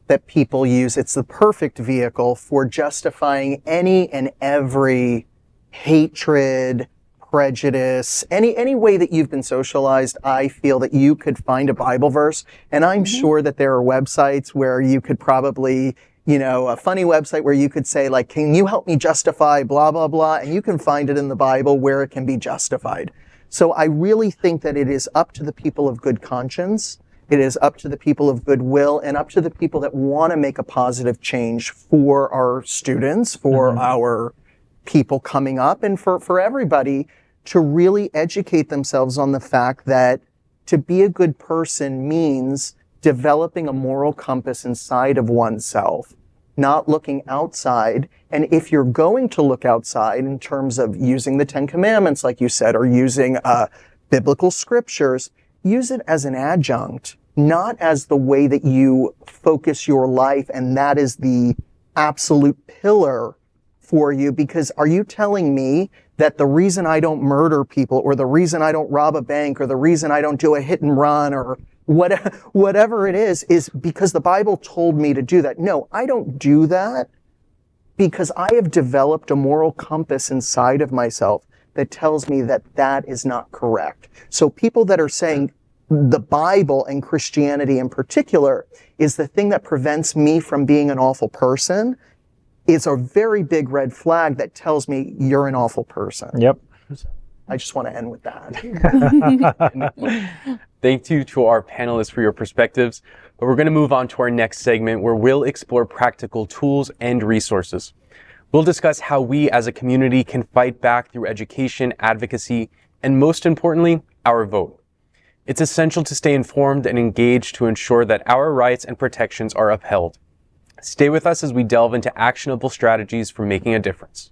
that people use. It's the perfect vehicle for justifying any and every hatred, prejudice, any way that you've been socialized. I feel that you could find a Bible verse, and I'm sure that there are websites where you could probably, a funny website where you could say, like, can you help me justify blah, blah, blah? And you can find it in the Bible where it can be justified. So I really think that it is up to the people of good conscience. It is up to the people of goodwill, and up to the people that want to make a positive change for our students, for our people coming up, and for everybody to really educate themselves on the fact that to be a good person means developing a moral compass inside of oneself, not looking outside. And if you're going to look outside in terms of using the 10 Commandments, like you said, or using biblical scriptures, use it as an adjunct, not as the way that you focus your life, and that is the absolute pillar for you. Because are you telling me that the reason I don't murder people, or the reason I don't rob a bank, or the reason I don't do a hit and run, or whatever it is because the Bible told me to do that? No, I don't do that because I have developed a moral compass inside of myself that tells me that that is not correct. So people that are saying the Bible, and Christianity in particular, is the thing that prevents me from being an awful person, is a very big red flag that tells me you're an awful person. Yep. I just want to end with that. Thank you to our panelists for your perspectives. But we're going to move on to our next segment, where we'll explore practical tools and resources. We'll discuss how we as a community can fight back through education, advocacy, and most importantly, our vote. It's essential to stay informed and engaged to ensure that our rights and protections are upheld. Stay with us as we delve into actionable strategies for making a difference.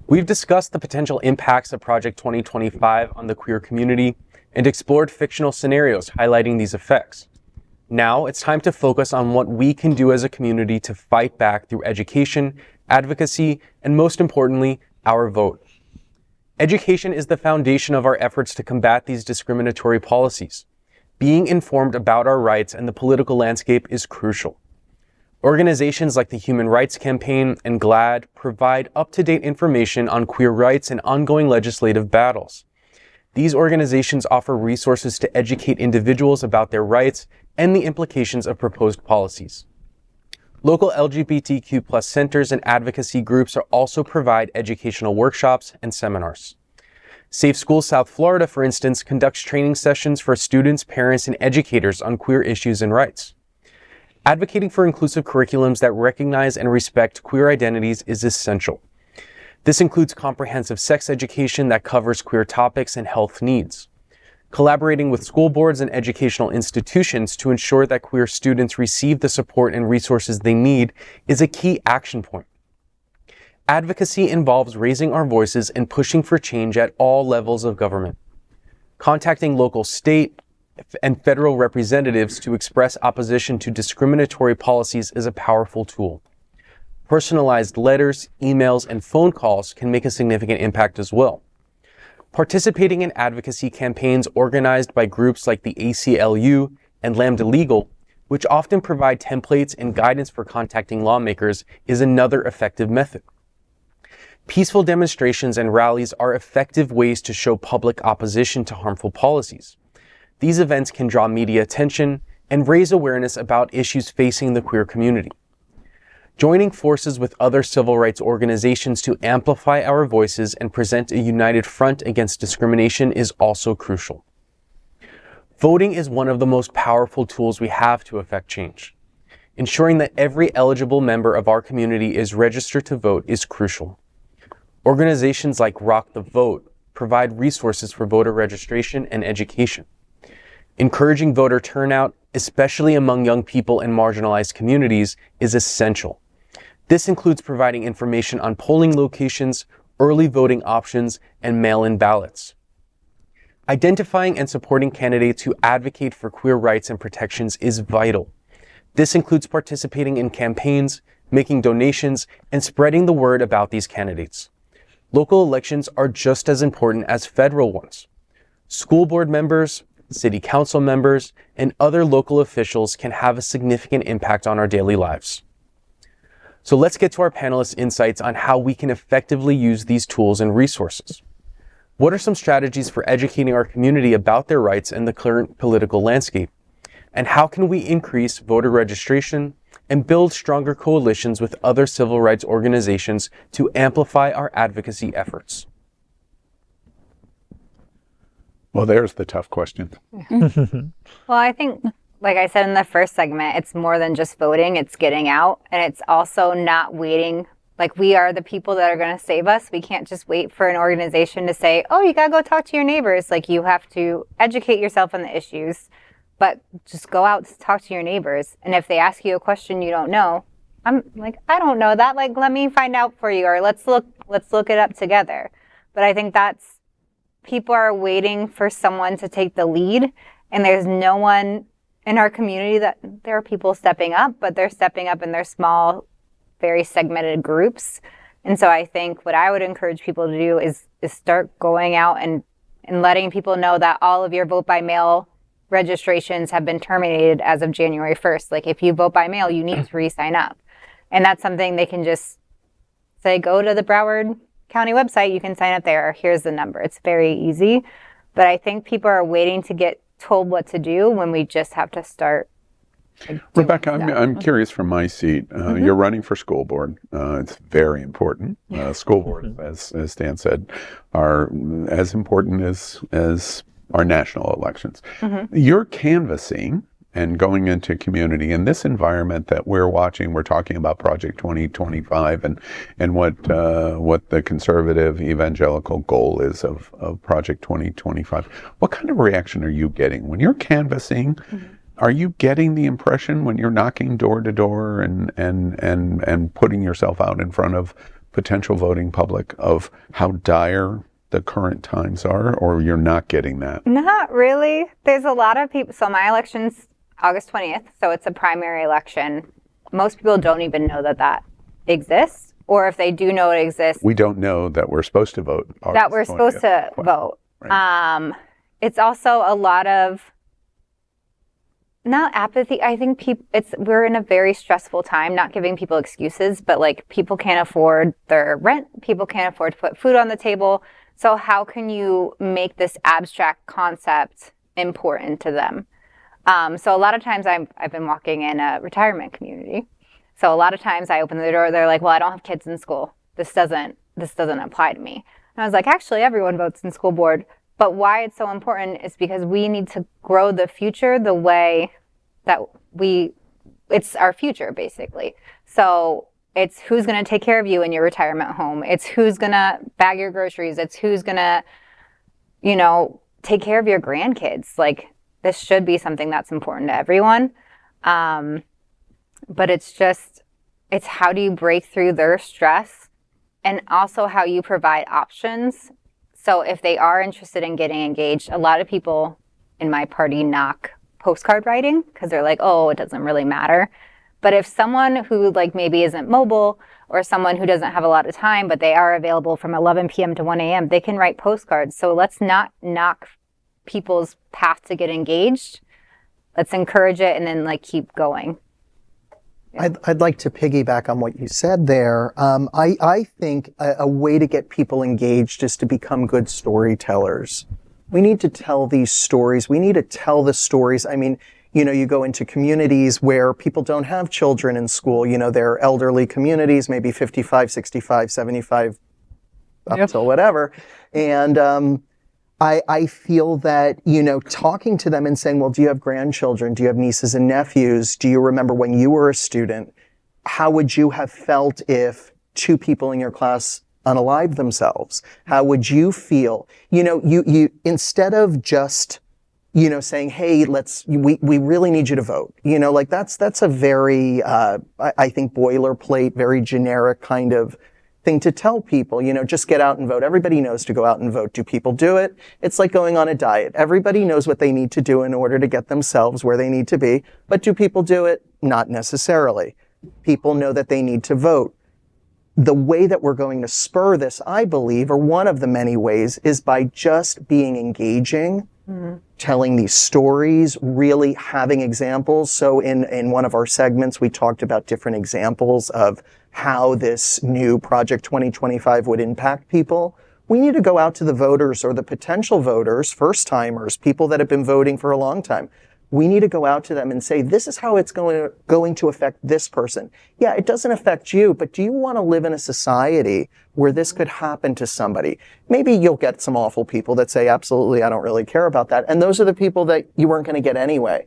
We've discussed the potential impacts of Project 2025 on the queer community and explored fictional scenarios highlighting these effects. Now it's time to focus on what we can do as a community to fight back through education, advocacy, and most importantly, our vote. Education is the foundation of our efforts to combat these discriminatory policies. Being informed about our rights and the political landscape is crucial. Organizations like the Human Rights Campaign and GLAAD provide up-to-date information on queer rights and ongoing legislative battles. These organizations offer resources to educate individuals about their rights and the implications of proposed policies. Local LGBTQ+ centers and advocacy groups also provide educational workshops and seminars. Safe Schools South Florida, for instance, conducts training sessions for students, parents, and educators on queer issues and rights. Advocating for inclusive curriculums that recognize and respect queer identities is essential. This includes comprehensive sex education that covers queer topics and health needs. Collaborating with school boards and educational institutions to ensure that queer students receive the support and resources they need is a key action point. Advocacy involves raising our voices and pushing for change at all levels of government. Contacting local, state, and federal representatives to express opposition to discriminatory policies is a powerful tool. Personalized letters, emails, and phone calls can make a significant impact as well. Participating in advocacy campaigns organized by groups like the ACLU and Lambda Legal, which often provide templates and guidance for contacting lawmakers, is another effective method. Peaceful demonstrations and rallies are effective ways to show public opposition to harmful policies. These events can draw media attention and raise awareness about issues facing the queer community. Joining forces with other civil rights organizations to amplify our voices and present a united front against discrimination is also crucial. Voting is one of the most powerful tools we have to affect change. Ensuring that every eligible member of our community is registered to vote is crucial. Organizations like Rock the Vote provide resources for voter registration and education. Encouraging voter turnout, especially among young people and marginalized communities, is essential. This includes providing information on polling locations, early voting options, and mail-in ballots. Identifying and supporting candidates who advocate for queer rights and protections is vital. This includes participating in campaigns, making donations, and spreading the word about these candidates. Local elections are just as important as federal ones. School board members, city council members, and other local officials can have a significant impact on our daily lives. So let's get to our panelists' insights on how we can effectively use these tools and resources. What are some strategies for educating our community about their rights and the current political landscape? And how can we increase voter registration and build stronger coalitions with other civil rights organizations to amplify our advocacy efforts? Well, there's the tough question. Well, I think, like I said in the first segment, it's more than just voting, it's getting out. And it's also not waiting. Like, we are the people that are going to save us. We can't just wait for an organization to say, oh, you got to go talk to your neighbors. Like, you have to educate yourself on the issues, but just go out to talk to your neighbors. And if they ask you a question you don't know, I'm like, I don't know that. Like, let me find out for you, or let's look it up together. But I think that's, people are waiting for someone to take the lead, and there's no one in our community that, there are people stepping up, but they're stepping up in their small, very segmented groups. And so I think what I would encourage people to do is start going out and letting people know that all of your vote by mail registrations have been terminated as of January 1st. Like, if you vote by mail, you need to re-sign up. And that's something they can just say, go to the Broward County website, you can sign up there. Here's the number. It's very easy. But I think people are waiting to get told what to do when we just have to start. Rebecca, I'm curious from my seat. You're running for school board. It's very important. School board, as Dan said, are as important as our national elections. You're canvassing and going into community in this environment that we're watching. We're talking about Project 2025 and what the conservative evangelical goal is of Project 2025. What kind of reaction are you getting when you're canvassing? Are you getting the impression when you're knocking door to door and putting yourself out in front of potential voting public of how dire the current times are, or you're not getting that? Not really. There's a lot of people. So my election's August 20th, so it's a primary election. Most people don't even know that exists, or if they do know it exists, we don't know that we're supposed to vote. That we're supposed to vote. Right. It's also a lot of not apathy. I think we're in a very stressful time. Not giving people excuses, but like, people can't afford their rent. People can't afford to put food on the table. So how can you make this abstract concept important to them? So a lot of times I've been walking in a retirement community. So a lot of times I open the door, they're like, well, I don't have kids in school. This doesn't apply to me. And I was like, actually, everyone votes in school board. But why it's so important is because we need to grow the future the way that it's our future, basically. So it's who's going to take care of you in your retirement home. It's who's going to bag your groceries. It's who's going to, take care of your grandkids. Like, this should be something that's important to everyone. But it's how do you break through their stress, and also how you provide options. So if they are interested in getting engaged, a lot of people in my party knock postcard writing because they're like, oh, it doesn't really matter. But if someone who like maybe isn't mobile, or someone who doesn't have a lot of time, but they are available from 11 p.m. to 1 a.m., they can write postcards. So let's not knock people's path to get engaged. Let's encourage it and then keep going. Yeah. I'd like to piggyback on what you said there. I think a way to get people engaged is to become good storytellers. We need to tell these stories. We need to tell the stories. I mean, you go into communities where people don't have children in school, they're elderly communities, maybe 55, 65, 75, up till whatever. And I feel that, talking to them and saying, well, do you have grandchildren? Do you have nieces and nephews? Do you remember when you were a student? How would you have felt if 2 people in your class unalived themselves? How would you feel? You instead of just, saying, hey, we really need you to vote. That's a very, I think, boilerplate, very generic kind of thing to tell people, just get out and vote. Everybody knows to go out and vote. Do people do it? It's like going on a diet. Everybody knows what they need to do in order to get themselves where they need to be. But do people do it? Not necessarily. People know that they need to vote. The way that we're going to spur this, I believe, or one of the many ways, is by just being engaging, telling these stories, really having examples. So in one of our segments, we talked about different examples of how this new Project 2025 would impact people. We need to go out to the voters or the potential voters, first-timers, people that have been voting for a long time. We need to go out to them and say, this is how it's going to affect this person. Yeah, it doesn't affect you, but do you want to live in a society where this could happen to somebody? Maybe you'll get some awful people that say, absolutely, I don't really care about that. And those are the people that you weren't going to get anyway.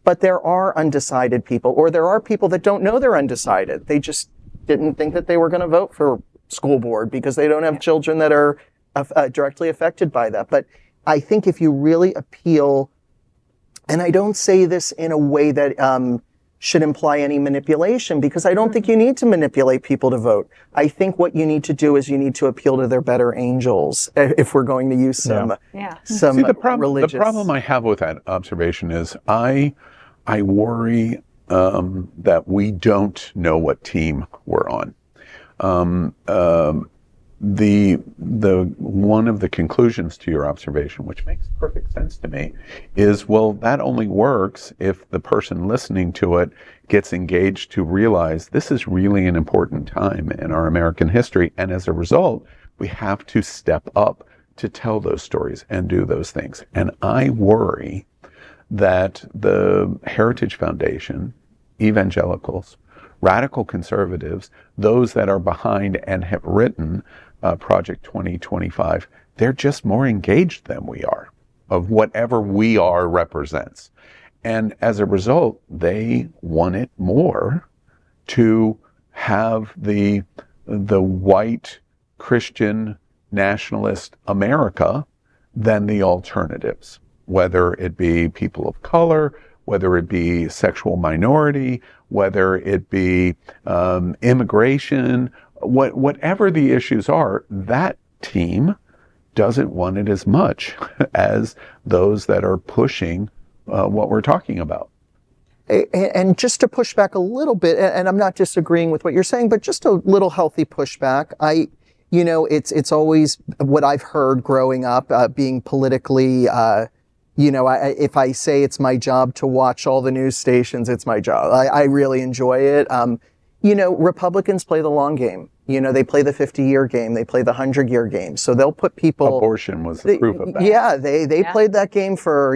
But there are undecided people, or there are people that don't know they're undecided. They just didn't think that they were going to vote for school board because they don't have children that are directly affected by that. But I think if you really appeal, and I don't say this in a way that should imply any manipulation, because I don't think you need to manipulate people to vote. I think what you need to do is you need to appeal to their better angels, if we're going to use some the religious... problem I have with that observation is I worry that we don't know what team we're on. The one of the conclusions to your observation, which makes perfect sense to me, is, well, that only works if the person listening to it gets engaged to realize this is really an important time in our American history, and as a result, we have to step up to tell those stories and do those things. And I worry that the Heritage Foundation, evangelicals, radical conservatives, those that are behind and have written Project 2025, they're just more engaged than we are, of whatever we are represents. And as a result, they want it more to have the white Christian nationalist America than the alternatives, whether it be people of color, whether it be sexual minority, whether it be immigration, whatever the issues are, that team doesn't want it as much as those that are pushing what we're talking about. And just to push back a little bit, and I'm not disagreeing with what you're saying, but just a little healthy pushback. It's always what I've heard growing up, being politically, if I say it's my job to watch all the news stations, it's my job. I really enjoy it. Republicans play the long game. They play the 50-year game. They play the 100-year game. So they'll put people... Abortion was the proof of that. Yeah, they played that game for,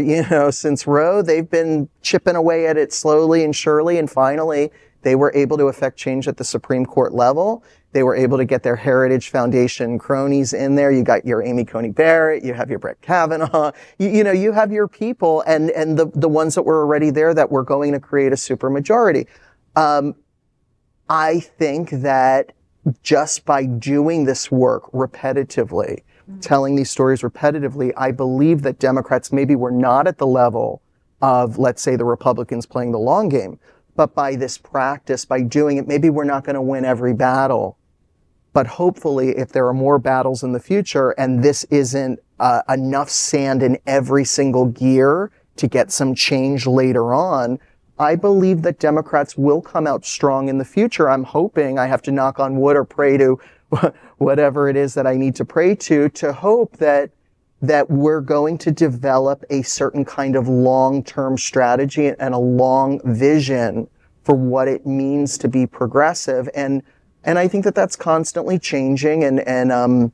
since Roe. They've been chipping away at it slowly and surely. And finally, they were able to affect change at the Supreme Court level. They were able to get their Heritage Foundation cronies in there. You got your Amy Coney Barrett. You have your Brett Kavanaugh. You have your people and the ones that were already there that were going to create a supermajority. I think that just by doing this work repetitively, telling these stories repetitively, I believe that Democrats maybe were not at the level of, let's say, the Republicans playing the long game. But by this practice, by doing it, maybe we're not going to win every battle. But hopefully, if there are more battles in the future and this isn't enough sand in every single gear to get some change later on, I believe that Democrats will come out strong in the future. I'm hoping, I have to knock on wood or pray to whatever it is that I need to pray to hope that we're going to develop a certain kind of long-term strategy and a long vision for what it means to be progressive. And I think that that's constantly changing. And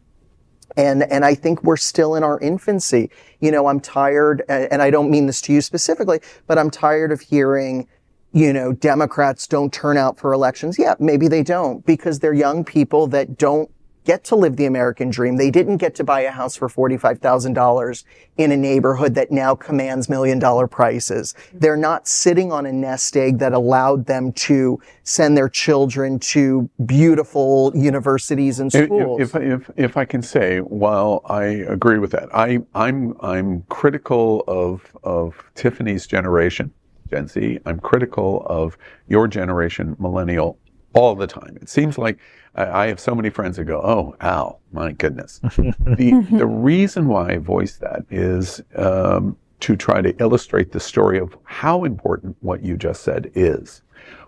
And I think we're still in our infancy. You know, I'm tired, and I don't mean this to you specifically, but I'm tired of hearing, you know, Democrats don't turn out for elections. Yeah, maybe they don't, because they're young people that don't get to live the American dream. They didn't get to buy a house for $45,000 in a neighborhood that now commands $1 million prices. They're not sitting on a nest egg that allowed them to send their children to beautiful universities and schools. If I can say, while I agree with that, I'm critical of Tiffany's generation, Gen Z. I'm critical of your generation, millennial, all the time. It seems like I have so many friends that go, "Oh, Al, my goodness." The reason why I voice that is to try to illustrate the story of how important what you just said is.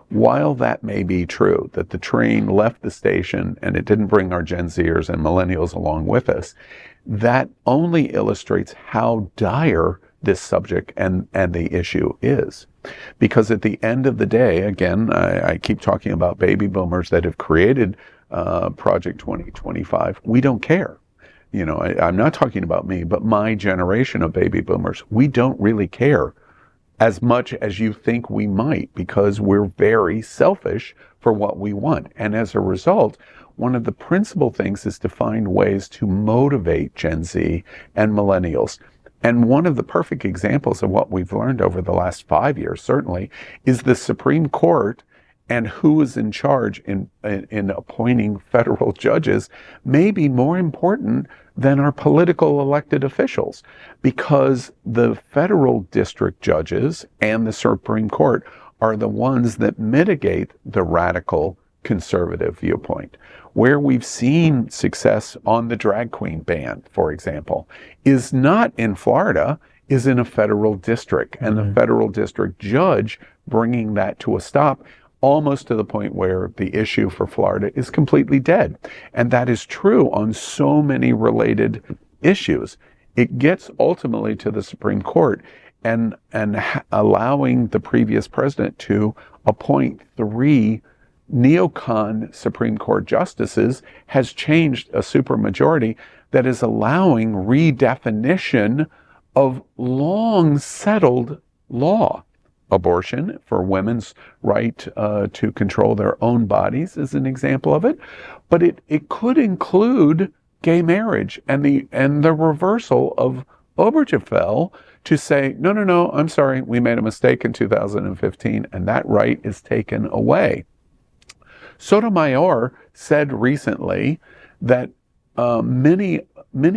While that may be true, that the train left the station and it didn't bring our Gen Zers and millennials along with us, that only illustrates how dire this subject and the issue is. Because at the end of the day, again, I keep talking about baby boomers that have created Project 2025. We don't care. You know, I'm not talking about me, but my generation of baby boomers, we don't really care as much as you think we might, because we're very selfish for what we want. And as a result, one of the principal things is to find ways to motivate Gen Z and millennials. And one of the perfect examples of what we've learned over the last 5 years, certainly, is the Supreme Court and who is in charge in appointing federal judges may be more important than our political elected officials, because the federal district judges and the Supreme Court are the ones that mitigate the radical conservative viewpoint. Where we've seen success on the drag queen ban, for example, is not in Florida, is in a federal district, and the federal district judge bringing that to a stop, almost to the point where the issue for Florida is completely dead. And that is true on so many related issues. It gets ultimately to the Supreme Court, and allowing the previous president to appoint 3 neocon Supreme Court justices has changed a supermajority that is allowing redefinition of long settled law. Abortion, for women's right to control their own bodies, is an example of it. But it could include gay marriage and the reversal of Obergefell to say, no, I'm sorry, we made a mistake in 2015, and that right is taken away. Sotomayor said recently that many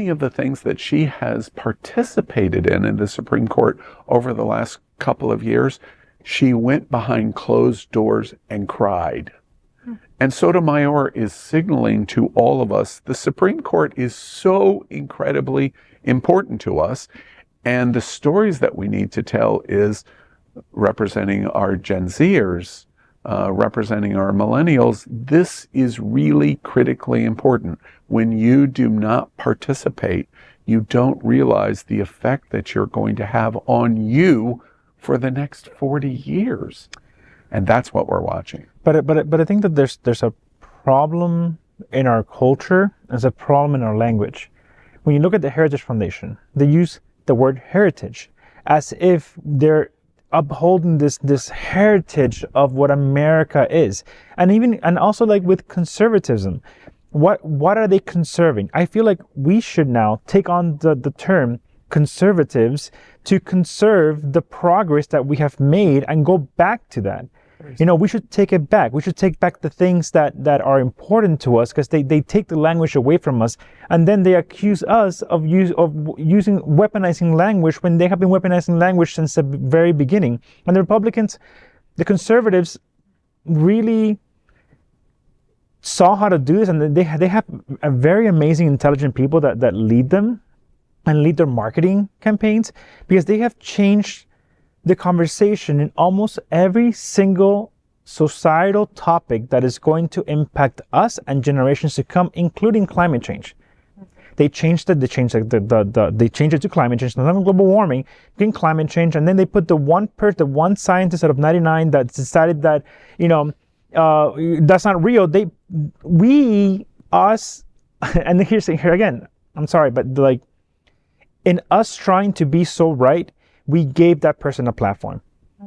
of the things that she has participated in the Supreme Court over the last couple of years, she went behind closed doors and cried. And Sotomayor is signaling to all of us, the Supreme Court is so incredibly important to us, and the stories that we need to tell is representing our Gen Zers, representing our millennials. This is really critically important. When you do not participate, you don't realize the effect that you're going to have on you for the next 40 years. And that's what we're watching. But I think that there's a problem in our culture, there's a problem in our language. When you look at the Heritage Foundation, they use the word heritage as if they're upholding this heritage of what America is. And also like with conservatism, what are they conserving? I feel like we should now take on the term conservatives to conserve the progress that we have made and go back to that. You know, we should take it back. We should take back the things that are important to us, because they take the language away from us, and then they accuse us of weaponizing language when they have been weaponizing language since the very beginning. And the Republicans, the conservatives, really saw how to do this, and they have a very amazing, intelligent people that lead them and lead their marketing campaigns, because they have changed the conversation in almost every single societal topic that is going to impact us and generations to come, including climate change. They changed it. They changed it to climate change, not global warming, became climate change, and then they put the one scientist out of 99 that decided that that's not real. And here again, I'm sorry, but like in us trying to be so right, we gave that person a platform.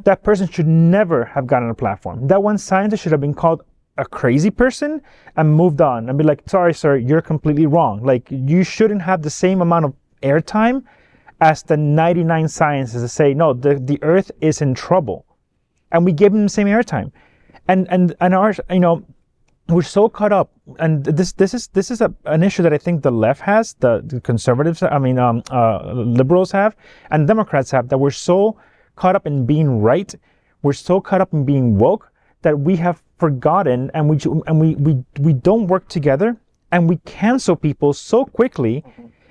That person should never have gotten a platform. That one scientist should have been called a crazy person and moved on and be like, sorry, sir, you're completely wrong. Like, you shouldn't have the same amount of airtime as the 99 scientists to say, no, the earth is in trouble. And we gave them the same airtime. And our, you know, we're so caught up, and this is an issue that I think the left has, the conservatives, liberals have, and Democrats have, that we're so caught up in being right, we're so caught up in being woke that we have forgotten, and we don't work together, and we cancel people so quickly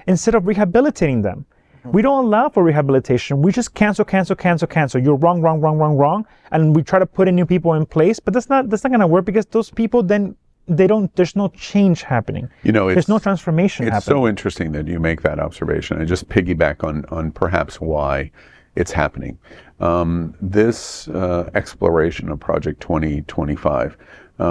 instead of rehabilitating them. We don't allow for rehabilitation. We just cancel. You're wrong, and we try to put in new people in place, but that's not going to work, because those people then there's no change happening. You know, there's no transformation happening. It's so interesting that you make that observation. I just piggyback on perhaps why it's happening. This exploration of Project 2025,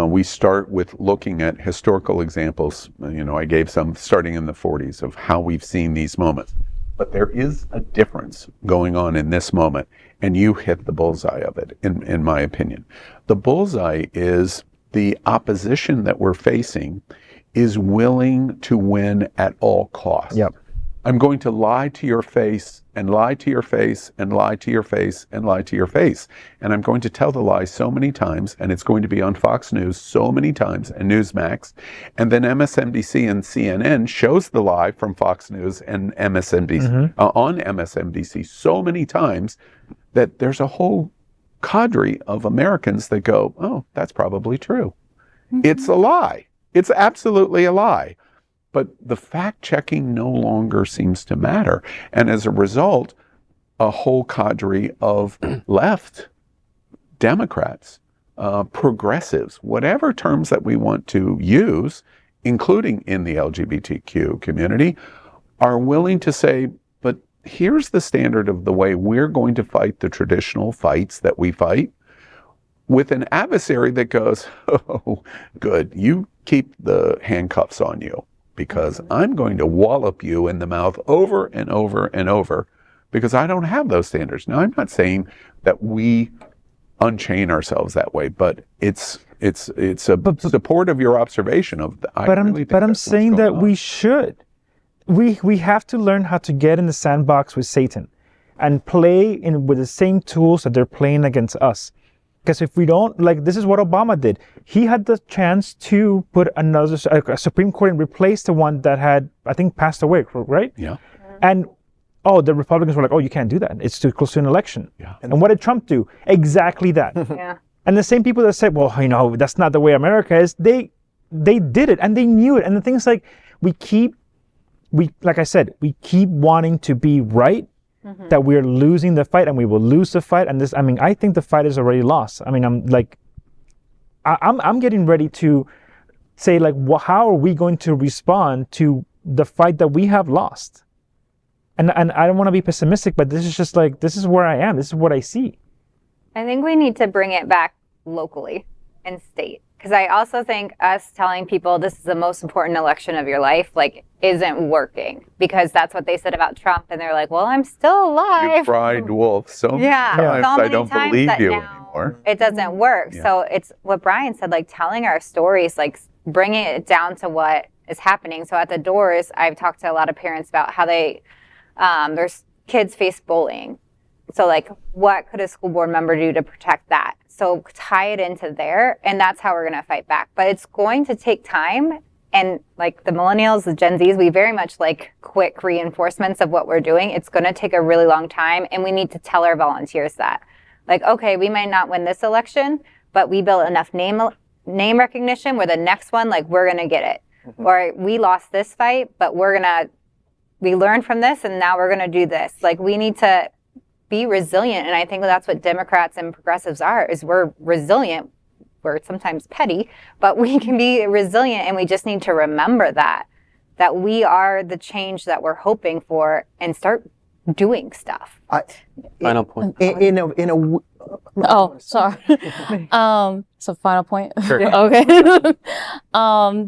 we start with looking at historical examples. You know, I gave some starting in the 40s of how we've seen these moments. But there is a difference going on in this moment, and you hit the bullseye of it, in my opinion. The bullseye is the opposition that we're facing is willing to win at all costs. Yep. I'm going to lie to your face and lie to your face and lie to your face and lie to your face. And I'm going to tell the lie so many times, and it's going to be on Fox News so many times and Newsmax. And then MSNBC and CNN shows the lie from Fox News and MSNBC on MSNBC so many times that there's a whole cadre of Americans that go, oh, that's probably true. It's a lie. It's absolutely a lie. But the fact-checking no longer seems to matter. And as a result, a whole cadre of left Democrats, progressives, whatever terms that we want to use, including in the LGBTQ community, are willing to say, but here's the standard of the way we're going to fight the traditional fights that we fight, with an adversary that goes, oh, good, you keep the handcuffs on you, because I'm going to wallop you in the mouth over and over and over, because I don't have those standards. Now, I'm not saying that we unchain ourselves that way, but it's a support of your observation of the, I'm saying that we should. We have to learn how to get in the sandbox with Satan and play with the same tools that they're playing against us. Because if we don't, like, this is what Obama did. He had the chance to put a Supreme Court and replace the one that had, I think, passed away, right? Yeah. And, the Republicans were like, oh, you can't do that. It's too close to an election. Yeah. And what did Trump do? Exactly that. Yeah. And the same people that said, well, that's not the way America is, they did it, and they knew it. And the thing is, like, like I said, we keep wanting to be right, that we're losing the fight, and we will lose the fight. And this, I think the fight is already lost. I'm getting ready to say, like, how are we going to respond to the fight that we have lost? And I don't want to be pessimistic, but this is just like, this is where I am. This is what I see. I think we need to bring it back locally and state. Because I also think us telling people this is the most important election of your life, like, isn't working. Because that's what they said about Trump. And they're like, well, I'm still alive. You cried wolf so many times, I don't believe you anymore. It doesn't work. Yeah. So it's what Brian said, like, telling our stories, like, bringing it down to what is happening. So at the doors, I've talked to a lot of parents about how they, their kids face bullying. So, like, what could a school board member do to protect that? So tie it into there, and that's how we're going to fight back. But it's going to take time. And, like, the millennials, the Gen Zs, we very much like quick reinforcements of what we're doing. It's going to take a really long time, and we need to tell our volunteers that. Like, okay, we might not win this election, but we built enough name recognition where the next one, like, we're going to get it. Or we lost this fight, but we learned from this, and now we're going to do this. Like, we need to be resilient, and I think that's what Democrats and progressives are, is we're resilient. We're sometimes petty, but we can be resilient, and we just need to remember that we are the change that we're hoping for, and start doing stuff. Final point. In a Oh, sorry. So final point. Sure. Okay.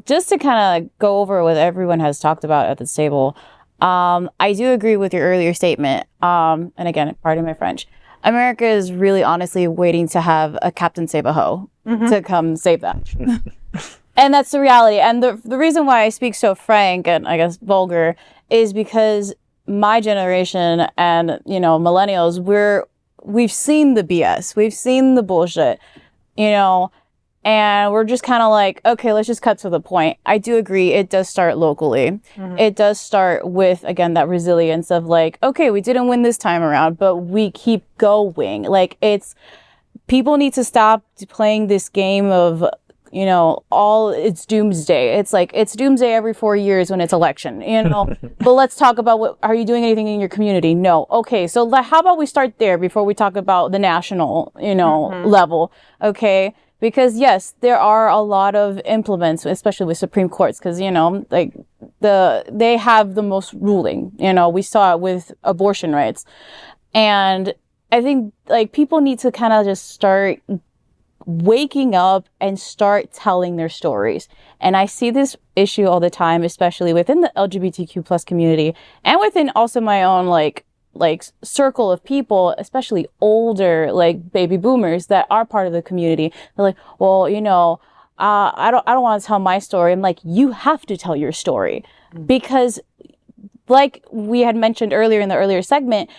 Just to kind of go over what everyone has talked about at this table. I do agree with your earlier statement. And again, pardon my French. America is really honestly waiting to have a Captain Save-A-Ho to come save them. And that's the reality. And the reason why I speak so frank and I guess vulgar is because my generation and, you know, millennials, we've seen the BS. We've seen the bullshit, you know, and we're just kind of like, okay, let's just cut to the point. I do agree. It does start locally. It does start with, again, that resilience of like, okay, we didn't win this time around, but we keep going. Like people need to stop playing this game of, you know, it's doomsday. It's like, it's doomsday every 4 years when it's election, you know, but let's talk about are you doing anything in your community? No. Okay. So how about we start there before we talk about the national, you know, level. Okay. Because yes, there are a lot of implements, especially with Supreme Courts, because, you know, like they have the most ruling, you know, we saw it with abortion rights. And I think like people need to kind of just start waking up and start telling their stories. And I see this issue all the time, especially within the LGBTQ plus community and within also my own like circle of people, especially older, like baby boomers that are part of the community. They're like, well, you know, I don't want to tell my story. I'm like, you have to tell your story because like we had mentioned earlier in the earlier segment,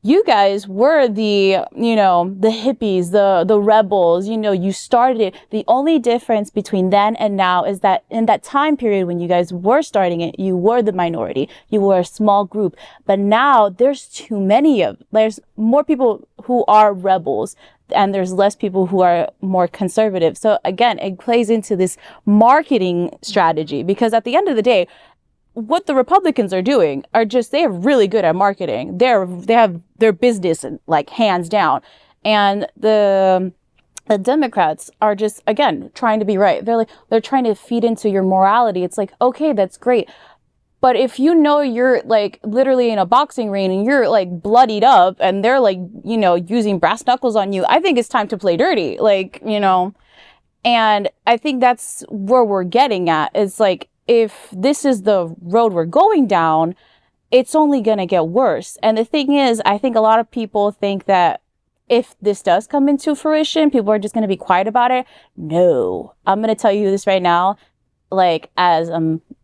you guys were the, you know, the hippies, the rebels, you know, you started it. The only difference between then and now is that in that time period when you guys were starting it, you were the minority, you were a small group. But now there's there's more people who are rebels and there's less people who are more conservative. So again, it plays into this marketing strategy because at the end of the day, what the Republicans are doing are they're really good at marketing. They have their business like hands down. And the Democrats are just, again, trying to be right. They're trying to feed into your morality. It's like, okay, that's great. But if you know you're like literally in a boxing ring and you're like bloodied up and they're like, you know, using brass knuckles on you, I think it's time to play dirty. Like, you know, and I think that's where we're getting at. It's like, if this is the road we're going down, it's only going to get worse. And the thing is, I think a lot of people think that if this does come into fruition, people are just going to be quiet about it. No, I'm going to tell you this right now, like as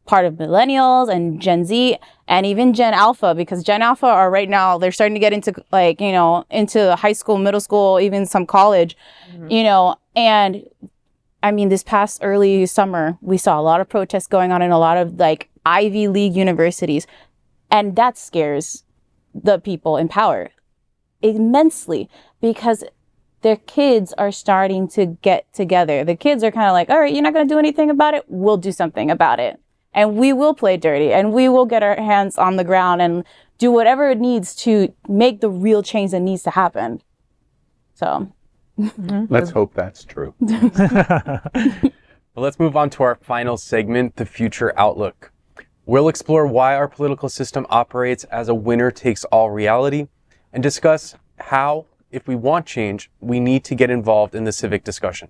part of millennials and Gen Z and even Gen Alpha, because Gen Alpha are right now, they're starting to get into like, you know, into high school, middle school, even some college, you know, and I mean, this past early summer, we saw a lot of protests going on in a lot of like Ivy League universities. And that scares the people in power immensely because their kids are starting to get together. The kids are kind of like, all right, you're not going to do anything about it. We'll do something about it. And we will play dirty and we will get our hands on the ground and do whatever it needs to make the real change that needs to happen. So... Let's hope that's true. Well, let's move on to our final segment, the future outlook. We'll explore why our political system operates as a winner-takes-all reality and discuss how, if we want change, we need to get involved in the civic discussion.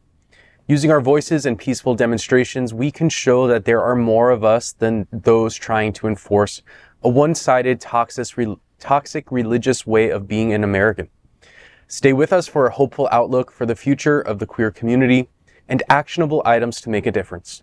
Using our voices and peaceful demonstrations, we can show that there are more of us than those trying to enforce a one-sided, toxic religious way of being an American. Stay with us for a hopeful outlook for the future of the queer community and actionable items to make a difference.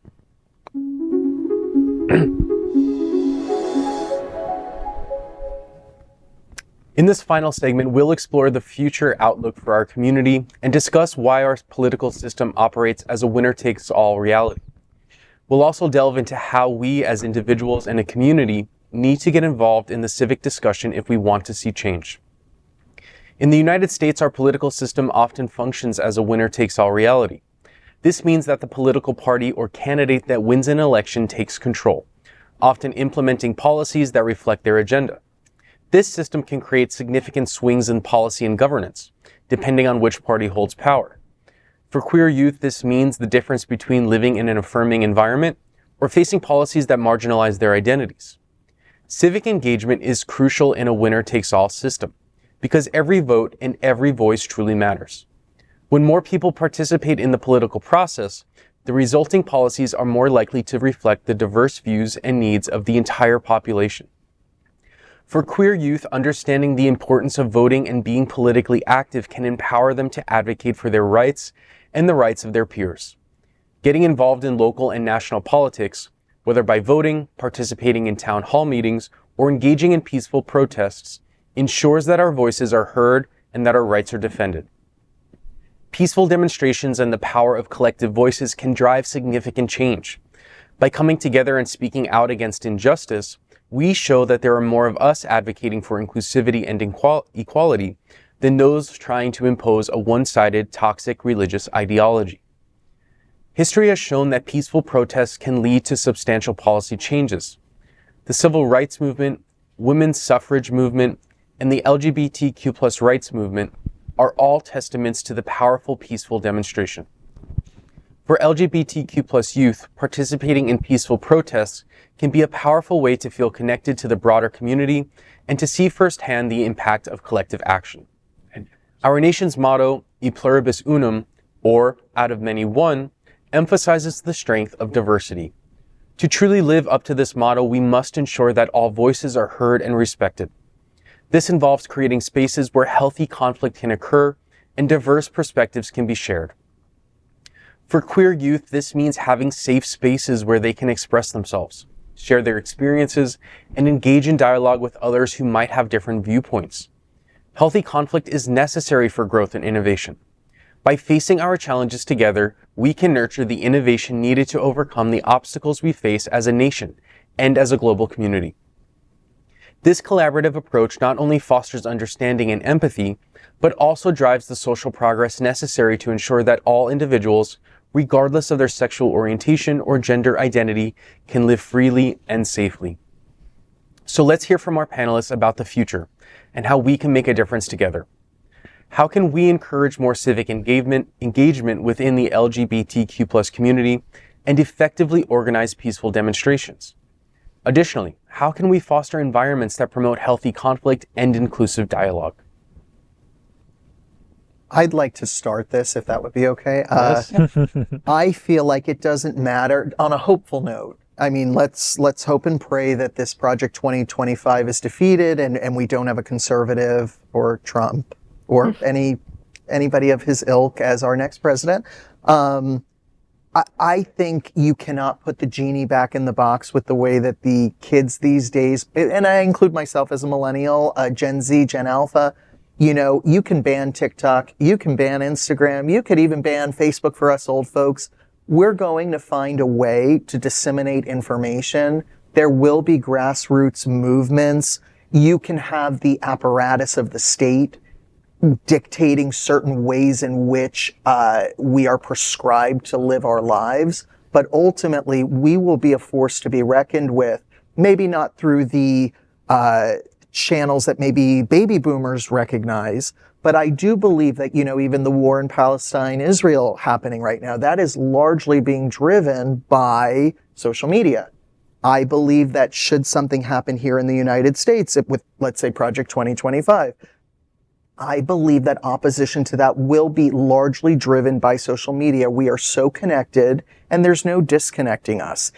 In this final segment, we'll explore the future outlook for our community and discuss why our political system operates as a winner-takes-all reality. We'll also delve into how we as individuals and a community need to get involved in the civic discussion if we want to see change. In the United States, our political system often functions as a winner-takes-all reality. This means that the political party or candidate that wins an election takes control, often implementing policies that reflect their agenda. This system can create significant swings in policy and governance, depending on which party holds power. For queer youth, this means the difference between living in an affirming environment or facing policies that marginalize their identities. Civic engagement is crucial in a winner-takes-all system because every vote and every voice truly matters. When more people participate in the political process, the resulting policies are more likely to reflect the diverse views and needs of the entire population. For queer youth, understanding the importance of voting and being politically active can empower them to advocate for their rights and the rights of their peers. Getting involved in local and national politics, whether by voting, participating in town hall meetings, or engaging in peaceful protests, ensures that our voices are heard and that our rights are defended. Peaceful demonstrations and the power of collective voices can drive significant change. By coming together and speaking out against injustice, we show that there are more of us advocating for inclusivity and equality than those trying to impose a one-sided, toxic religious ideology. History has shown that peaceful protests can lead to substantial policy changes. The civil rights movement, women's suffrage movement, and the LGBTQ+ rights movement are all testaments to the powerful peaceful demonstration. For LGBTQ+ youth, participating in peaceful protests can be a powerful way to feel connected to the broader community and to see firsthand the impact of collective action. Our nation's motto, E pluribus unum, or out of many one, emphasizes the strength of diversity. To truly live up to this motto, we must ensure that all voices are heard and respected. This involves creating spaces where healthy conflict can occur and diverse perspectives can be shared. For queer youth, this means having safe spaces where they can express themselves, share their experiences, and engage in dialogue with others who might have different viewpoints. Healthy conflict is necessary for growth and innovation. By facing our challenges together, we can nurture the innovation needed to overcome the obstacles we face as a nation and as a global community. This collaborative approach not only fosters understanding and empathy, but also drives the social progress necessary to ensure that all individuals, regardless of their sexual orientation or gender identity, can live freely and safely. So let's hear from our panelists about the future and how we can make a difference together. How can we encourage more civic engagement within the LGBTQ+ community and effectively organize peaceful demonstrations? Additionally, how can we foster environments that promote healthy conflict and inclusive dialogue? I'd like to start this, if that would be okay. I feel like it doesn't matter, on a hopeful note. I mean, let's hope and pray that this Project 2025 is defeated and we don't have a conservative or Trump or anybody of his ilk as our next president. I think you cannot put the genie back in the box with the way that the kids these days, and I include myself as a millennial, Gen Z, Gen Alpha, you know, you can ban TikTok, you can ban Instagram, you could even ban Facebook for us old folks. We're going to find a way to disseminate information. There will be grassroots movements. You can have the apparatus of the state dictating certain ways in which we are prescribed to live our lives. But ultimately, we will be a force to be reckoned with, maybe not through the channels that maybe baby boomers recognize, but I do believe that, you know, even the war in Palestine, Israel happening right now, that is largely being driven by social media. I believe that should something happen here in the United States with, let's say, Project 2025, I believe that opposition to that will be largely driven by social media. We are so connected and there's no disconnecting us.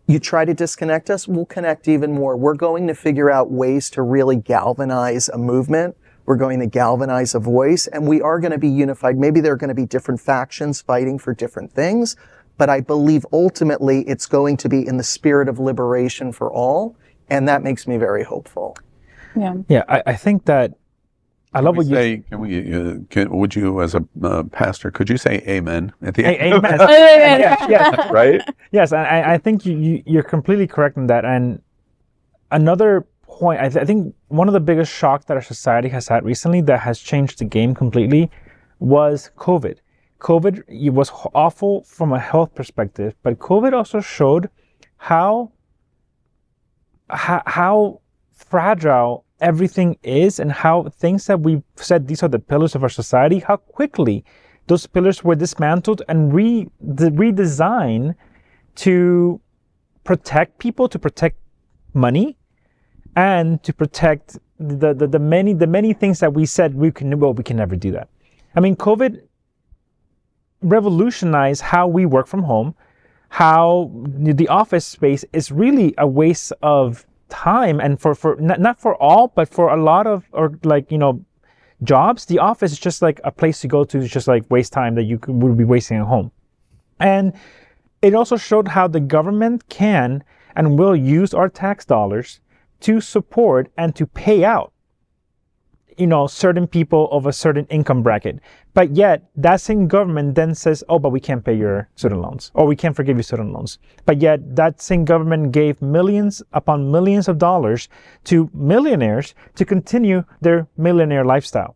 You try to disconnect us, we'll connect even more. We're going to figure out ways to really galvanize a movement. We're going to galvanize a voice, and we are going to be unified. Maybe there are going to be different factions fighting for different things, but I believe ultimately it's going to be in the spirit of liberation for all, and that makes me very hopeful. Yeah, I think that I love what you say. Would you, as a pastor, could you say amen at the end? Amen. Yes, right? Yes, I think you're completely correct in that. And another point, I think one of the biggest shocks that our society has had recently that has changed the game completely was COVID. COVID, it was awful from a health perspective, but COVID also showed how fragile everything is and how things that we've said these are the pillars of our society, how quickly those pillars were dismantled and redesigned to protect people, to protect money, and to protect the many things that we said we can never do that. I mean, COVID revolutionized how we work from home, how the office space is really a waste of time, and for not for all, but for a lot of, or like, jobs, the office is just like a place to go to, just like waste time that you would be wasting at home. And it also showed how the government can and will use our tax dollars to support and to pay out, certain people of a certain income bracket. But yet that same government then says, oh, but we can't pay your student loans, or we can't forgive you student loans. But yet that same government gave millions upon millions of dollars to millionaires to continue their millionaire lifestyle.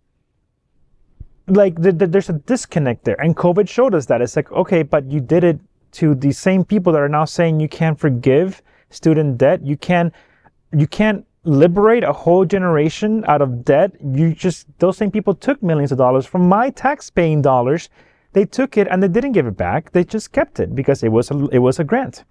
Like there's a disconnect there. And COVID showed us that. It's like, okay, but you did it to the same people that are now saying you can't forgive student debt. You can't liberate a whole generation out of debt. Those same people took millions of dollars from my tax-paying dollars. They took it and they didn't give it back. They just kept it because it was a grant.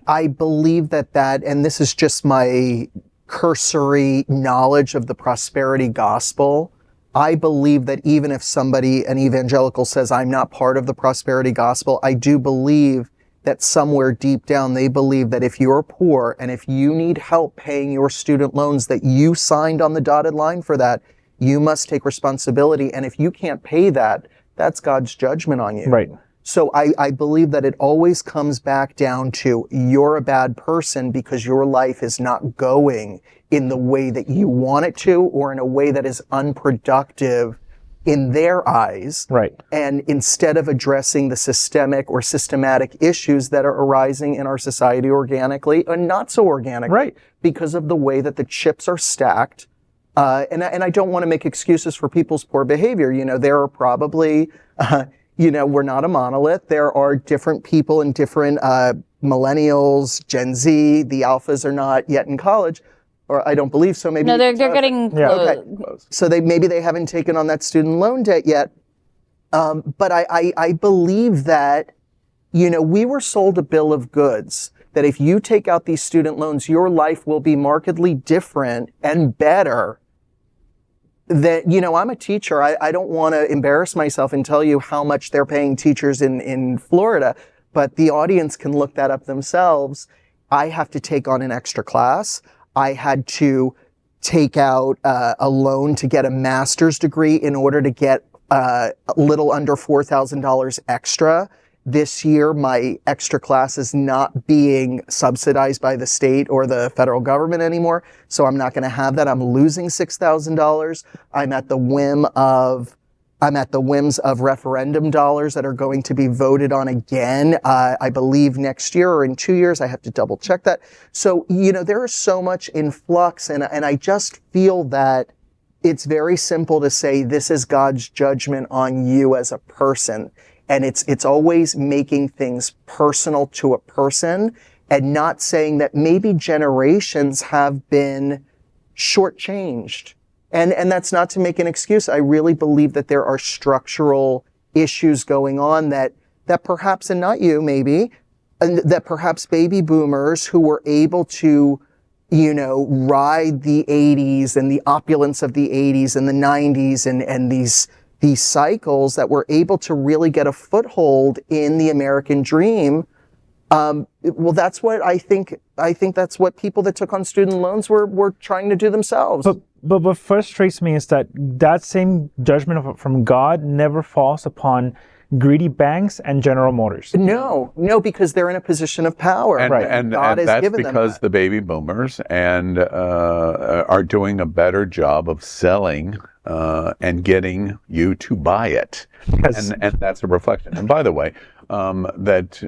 I believe that, and this is just my cursory knowledge of the prosperity gospel, I believe that even if somebody, an evangelical, says, I'm not part of the prosperity gospel, I do believe that somewhere deep down they believe that if you're poor and if you need help paying your student loans, that you signed on the dotted line for that, you must take responsibility. And if you can't pay that, that's God's judgment on you. Right. So I believe that it always comes back down to you're a bad person because your life is not going in the way that you want it to, or in a way that is unproductive in their eyes. Right. And instead of addressing the systemic or systematic issues that are arising in our society organically and not so organically, right, because of the way that the chips are stacked. And I don't want to make excuses for people's poor behavior. There are probably, we're not a monolith. There are different people and different millennials, Gen Z. The alphas are not yet in college. Or I don't believe so. Maybe no, they're getting close. Okay. So maybe they haven't taken on that student loan debt yet. But I believe that, we were sold a bill of goods that if you take out these student loans, your life will be markedly different and better. That, I'm a teacher. I don't want to embarrass myself and tell you how much they're paying teachers in Florida, but the audience can look that up themselves. I have to take on an extra class. I had to take out a loan to get a master's degree in order to get a little under $4,000 extra. This year, my extra class is not being subsidized by the state or the federal government anymore, so I'm not going to have that. I'm losing $6,000. I'm at the whims of referendum dollars that are going to be voted on again, I believe next year or in 2 years. I have to double check that. So, there is so much in flux, and I just feel that it's very simple to say this is God's judgment on you as a person. And it's always making things personal to a person and not saying that maybe generations have been shortchanged. And that's not to make an excuse. I really believe that there are structural issues going on that perhaps, and not you maybe, and that perhaps baby boomers who were able to, ride the 80s and the opulence of the 80s and the 90s and these cycles, that were able to really get a foothold in the American dream. Well, that's what I think that's what people that took on student loans were trying to do themselves. But what frustrates me is that same judgment from God never falls upon greedy banks and General Motors. No, because they're in a position of power. And that's because the baby boomers are doing a better job of selling and getting you to buy it. Yes. And that's a reflection. And by the way, that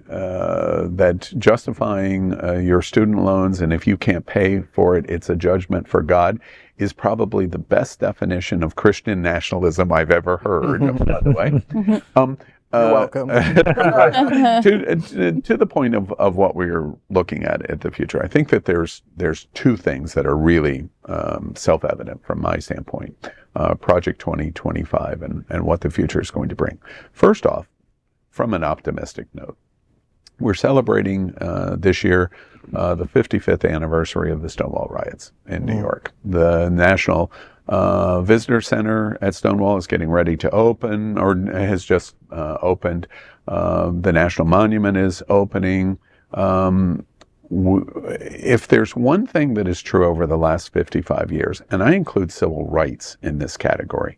justifying your student loans, and if you can't pay for it, it's a judgment for God, is probably the best definition of Christian nationalism I've ever heard, by the way. You're welcome. To the point of what we're looking at the future, I think that there's two things that are really self-evident from my standpoint. Project 2025 and what the future is going to bring. First off, from an optimistic note, we're celebrating this year the 55th anniversary of the Stonewall riots in New York. The National Visitor Center at Stonewall is getting ready to open, or has just opened. The National Monument is opening. If there's one thing that is true over the last 55 years, and I include civil rights in this category,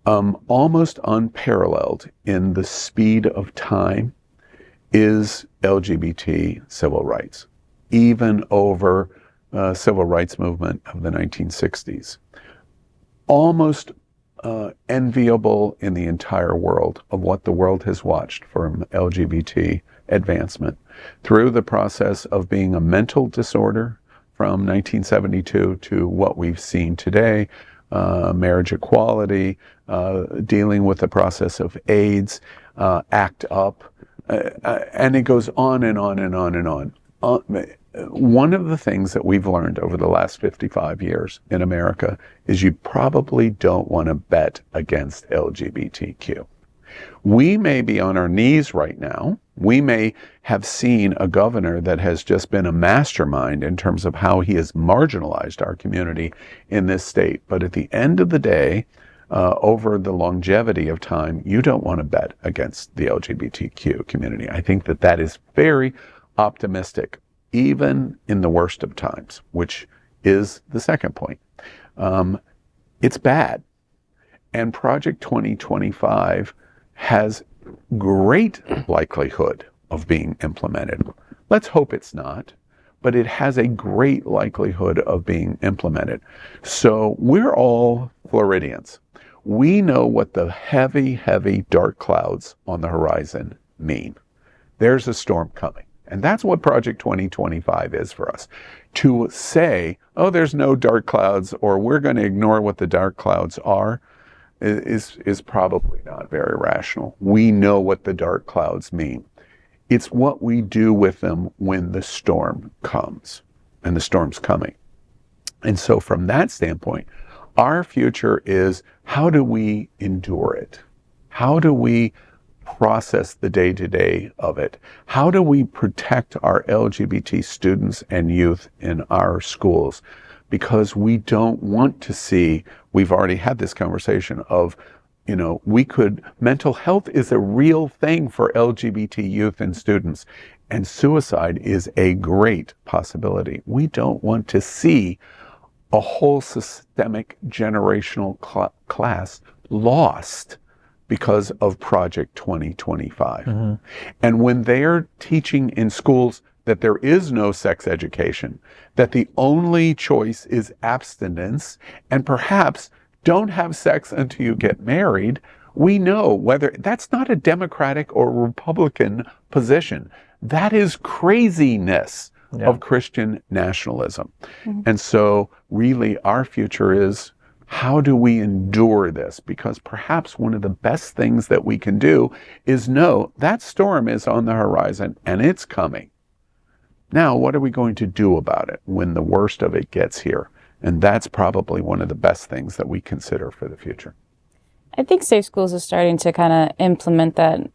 almost unparalleled in the speed of time is LGBT civil rights, even over civil rights movement of the 1960s. Almost enviable in the entire world of what the world has watched from LGBT advancement through the process of being a mental disorder from 1972 to what we've seen today, marriage equality, dealing with the process of AIDS, ACT UP, and it goes on and on and on and on. One of the things that we've learned over the last 55 years in America is you probably don't want to bet against LGBTQ. We may be on our knees right now. We may have seen a governor that has just been a mastermind in terms of how he has marginalized our community in this state. But at the end of the day, over the longevity of time, you don't want to bet against the LGBTQ community. I think that that is very optimistic, even in the worst of times, which is the second point. It's bad. And Project 2025 has great likelihood of being implemented. Let's hope it's not, but it has a great likelihood of being implemented. So we're all Floridians. We know what the heavy, heavy dark clouds on the horizon mean. There's a storm coming. And that's what Project 2025 is for us. To say, oh, there's no dark clouds, or we're going to ignore what the dark clouds are, is probably not very rational. We know what the dark clouds mean. It's what we do with them when the storm comes, and the storm's coming. And so from that standpoint, our future is, how do we endure it? How do we process the day-to-day of it? How do we protect our LGBT students and youth in our schools? Because we don't want to see, we've already had this conversation of, mental health is a real thing for LGBT youth and students, and suicide is a great possibility. We don't want to see a whole systemic generational class lost because of Project 2025. Mm-hmm. And when they're teaching in schools that there is no sex education, that the only choice is abstinence, and perhaps don't have sex until you get married, we know whether that's not a Democratic or Republican position. That is craziness of Christian nationalism. Mm-hmm. And so really our future is, how do we endure this? Because perhaps one of the best things that we can do is know that storm is on the horizon and it's coming. Now, what are we going to do about it when the worst of it gets here? And that's probably one of the best things that we consider for the future. I think Safe Schools is starting to kind of implement that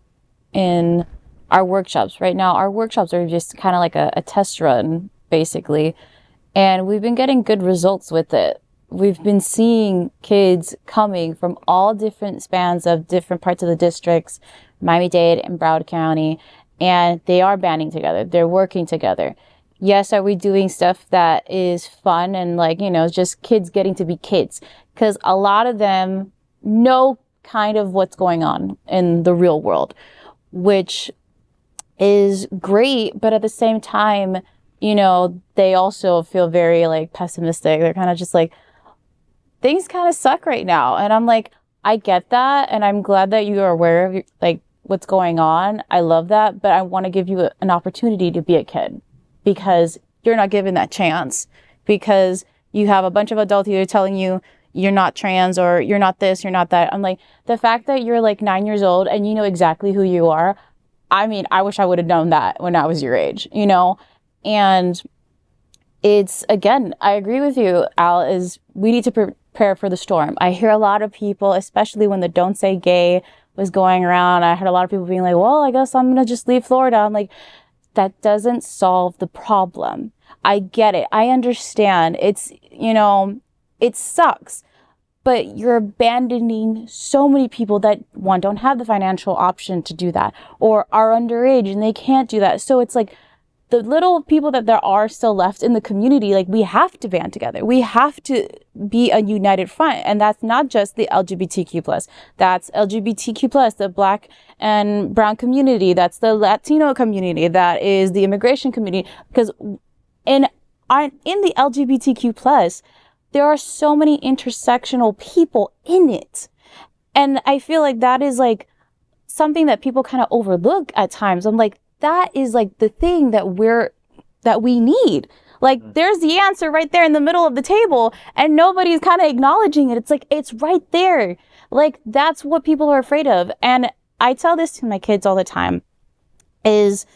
in our workshops. Right now, our workshops are just kind of like a test run, basically. And we've been getting good results with it. We've been seeing kids coming from all different spans of different parts of the districts, Miami-Dade and Broward County, and they are banding together. They're working together. Yes, are we doing stuff that is fun and just kids getting to be kids? Because a lot of them know kind of what's going on in the real world, which is great. But at the same time, they also feel very pessimistic. They're kind of just things kind of suck right now. And I'm I get that. And I'm glad that you are aware of what's going on. I love that. But I want to give you an opportunity to be a kid, because you're not given that chance, because you have a bunch of adults who are telling you you're not trans or you're not this, you're not that. I'm the fact that you're 9 years old and you know exactly who you are. I mean, I wish I would have known that when I was your age, and it's, again, I agree with you, Al, is we need to prepare for the storm. I hear a lot of people, especially when the Don't Say Gay was going around. I heard a lot of people being like, well, I guess I'm going to just leave Florida. I'm like, that doesn't solve the problem. I get it. I understand. It's, it sucks. But you're abandoning so many people that, one, don't have the financial option to do that, or are underage and they can't do that. So it's like the little people that there are still left in the community, like, we have to band together. We have to be a united front. And that's not just the LGBTQ+. That's LGBTQ+, the Black and brown community. That's the Latino community. That is the immigration community. Because in the LGBTQ+, there are so many intersectional people in it. And I feel like that is like something that people kind of overlook at times. I'm like, that is like the thing that we need. Like, there's the answer right there in the middle of the table and nobody's kind of acknowledging it. It's like, it's right there. Like, that's what people are afraid of. And I tell this to my kids all the time, is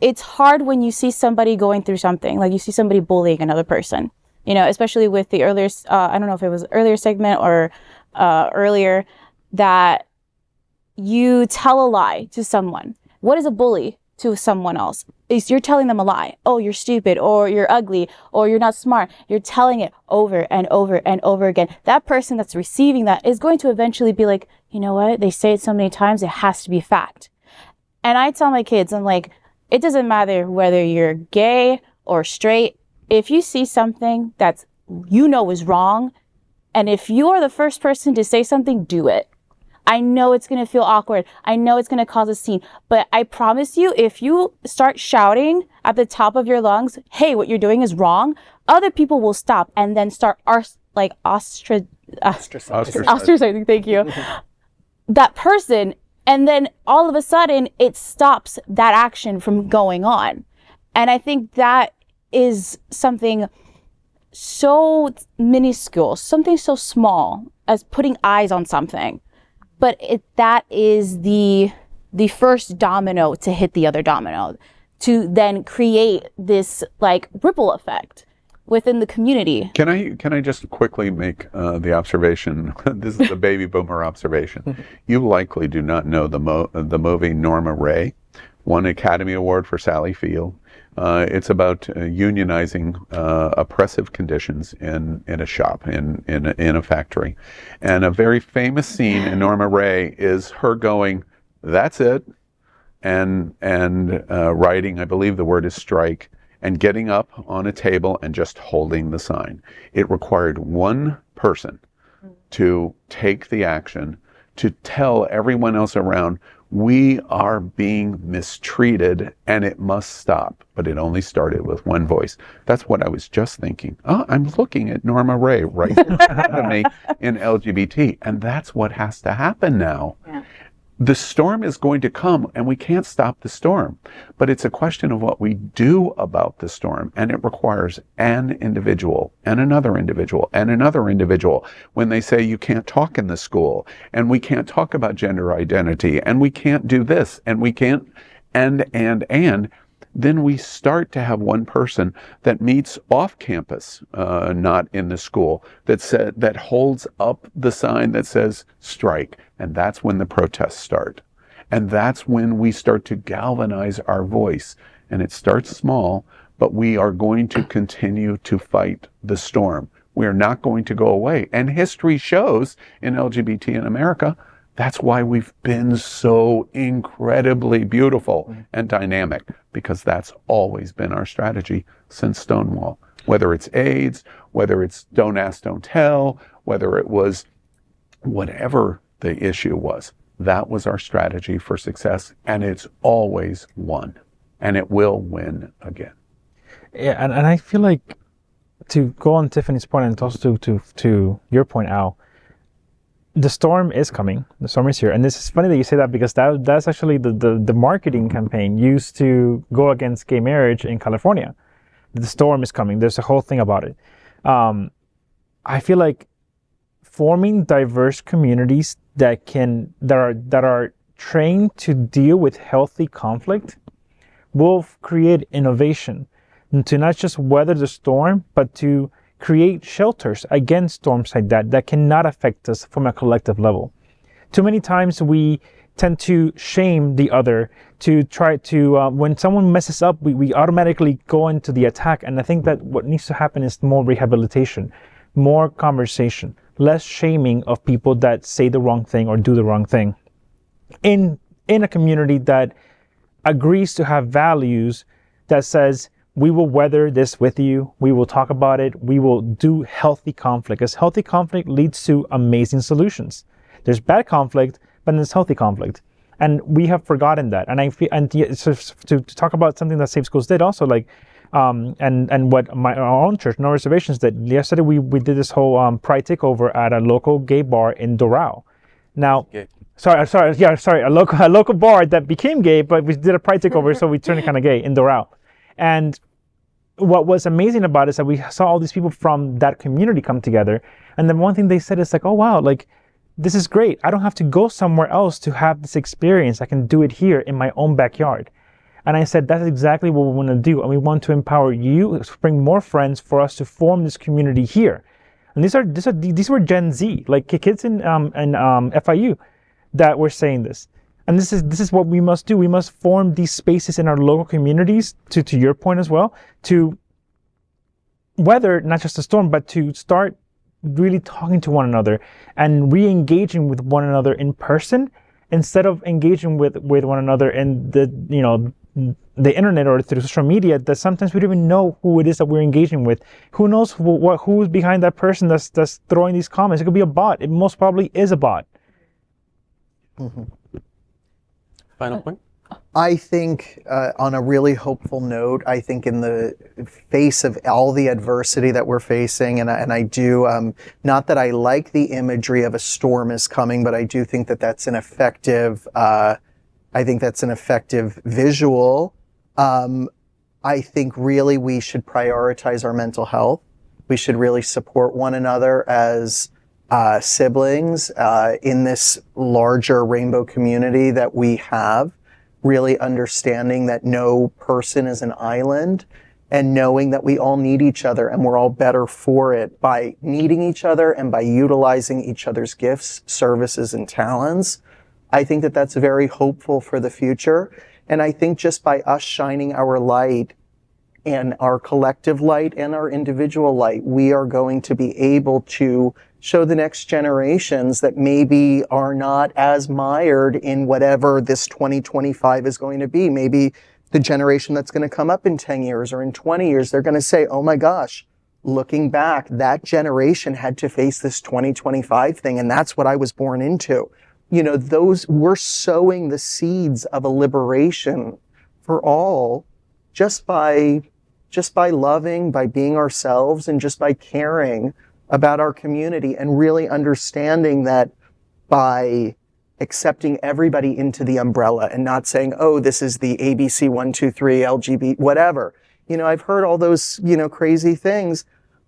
it's hard when you see somebody going through something, like you see somebody bullying another person. Especially with the earlier, I don't know if it was earlier segment or earlier, that you tell a lie to someone. What is a bully to someone else? Is you're telling them a lie. Oh, you're stupid, or you're ugly, or you're not smart. You're telling it over and over and over again. That person that's receiving that is going to eventually be like, you know what? They say it so many times, it has to be fact. And I tell my kids, I'm like, it doesn't matter whether you're gay or straight. If you see something that's, is wrong, and if you are the first person to say something, do it. I know it's going to feel awkward. I know it's going to cause a scene, but I promise you, if you start shouting at the top of your lungs, hey, what you're doing is wrong, other people will stop and then start ostracizing, thank you, that person. And then all of a sudden it stops that action from going on. And I think that is something so minuscule, something so small as putting eyes on something. But that is the first domino to hit the other domino, to then create this like ripple effect within the community. Can I just quickly make the observation? This is the baby boomer observation. You likely do not know the movie Norma Ray, won an Academy Award for Sally Field. It's about unionizing oppressive conditions in a shop, in a factory. And a very famous scene in Norma Ray is her going, "That's it," and writing, I believe the word is strike, and getting up on a table and just holding the sign. It required one person to take the action, to tell everyone else around, we are being mistreated and it must stop. But it only started with one voice. That's what I was just thinking. Oh, I'm looking at Norma Ray right in front of me in LGBT. And that's what has to happen now. Yeah. The storm is going to come and we can't stop the storm. But it's a question of what we do about the storm. And it requires an individual and another individual and another individual. When they say you can't talk in the school and we can't talk about gender identity and we can't do this and we can't and then we start to have one person that meets off campus, not in the school, that holds up the sign that says strike. And that's when the protests start. And that's when we start to galvanize our voice. And it starts small, but we are going to continue to fight the storm. We are not going to go away. And history shows in LGBT in America, that's why we've been so incredibly beautiful and dynamic, because that's always been our strategy since Stonewall. Whether it's AIDS, whether it's don't ask, don't tell, whether it was whatever the issue was, that was our strategy for success, and it's always won, and it will win again. Yeah, and I feel like, to go on Tiffany's point and also to your point, Al, the storm is coming. The storm is here. And this is funny that you say that, because that's actually the marketing campaign used to go against gay marriage in California. The storm is coming. There's a whole thing about it. I feel like forming diverse communities that are trained to deal with healthy conflict will create innovation, and to not just weather the storm, but to create shelters against storms like that cannot affect us from a collective level. Too many times we tend to shame the other, to try to, when someone messes up, we automatically go into the attack. And I think that what needs to happen is more rehabilitation, more conversation, less shaming of people that say the wrong thing or do the wrong thing. In a community that agrees to have values that says, we will weather this with you, we will talk about it, we will do healthy conflict, because healthy conflict leads to amazing solutions. There's bad conflict, but there's healthy conflict. And we have forgotten that. And I feel, so to talk about something that Safe Schools did also, like, and what our own church, no reservations, that yesterday we did this whole pride takeover at a local gay bar in Doral. Now, a local bar that became gay, but we did a pride takeover, so we turned it kind of gay in Doral. And what was amazing about it is that we saw all these people from that community come together. And then one thing they said is like, oh wow, like, this is great. I don't have to go somewhere else to have this experience. I can do it here in my own backyard. And I said, that's exactly what we want to do. And we want to empower you, bring more friends for us to form this community here. And these were Gen Z, like kids in FIU that were saying this. And this is what we must do. We must form these spaces in our local communities, to your point as well, to weather not just a storm, but to start really talking to one another and re-engaging with one another in person, instead of engaging with one another in the internet or through social media, that sometimes we don't even know who it is that we're engaging with. Who knows who's behind that person that's throwing these comments? It could be a bot. It most probably is a bot. Mm-hmm. Final point? I think on a really hopeful note, I think in the face of all the adversity that we're facing, and I do, not that I like the imagery of a storm is coming, but I do think that that's an effective, visual. I think really we should prioritize our mental health. We should really support one another as siblings in this larger rainbow community that we have. Really understanding that no person is an island, and knowing that we all need each other and we're all better for it by needing each other and by utilizing each other's gifts, services, and talents. I think that that's very hopeful for the future. And I think just by us shining our light, and our collective light and our individual light, we are going to be able to show the next generations that maybe are not as mired in whatever this 2025 is going to be. Maybe the generation that's going to come up in 10 years or in 20 years, they're going to say, oh my gosh, looking back, that generation had to face this 2025 thing, and that's what I was born into. We're sowing the seeds of a liberation for all just by loving, by being ourselves, and just by caring about our community, and really understanding that by accepting everybody into the umbrella and not saying, oh, this is the ABC 1, 2, 3, LGBT, whatever. I've heard all those, crazy things.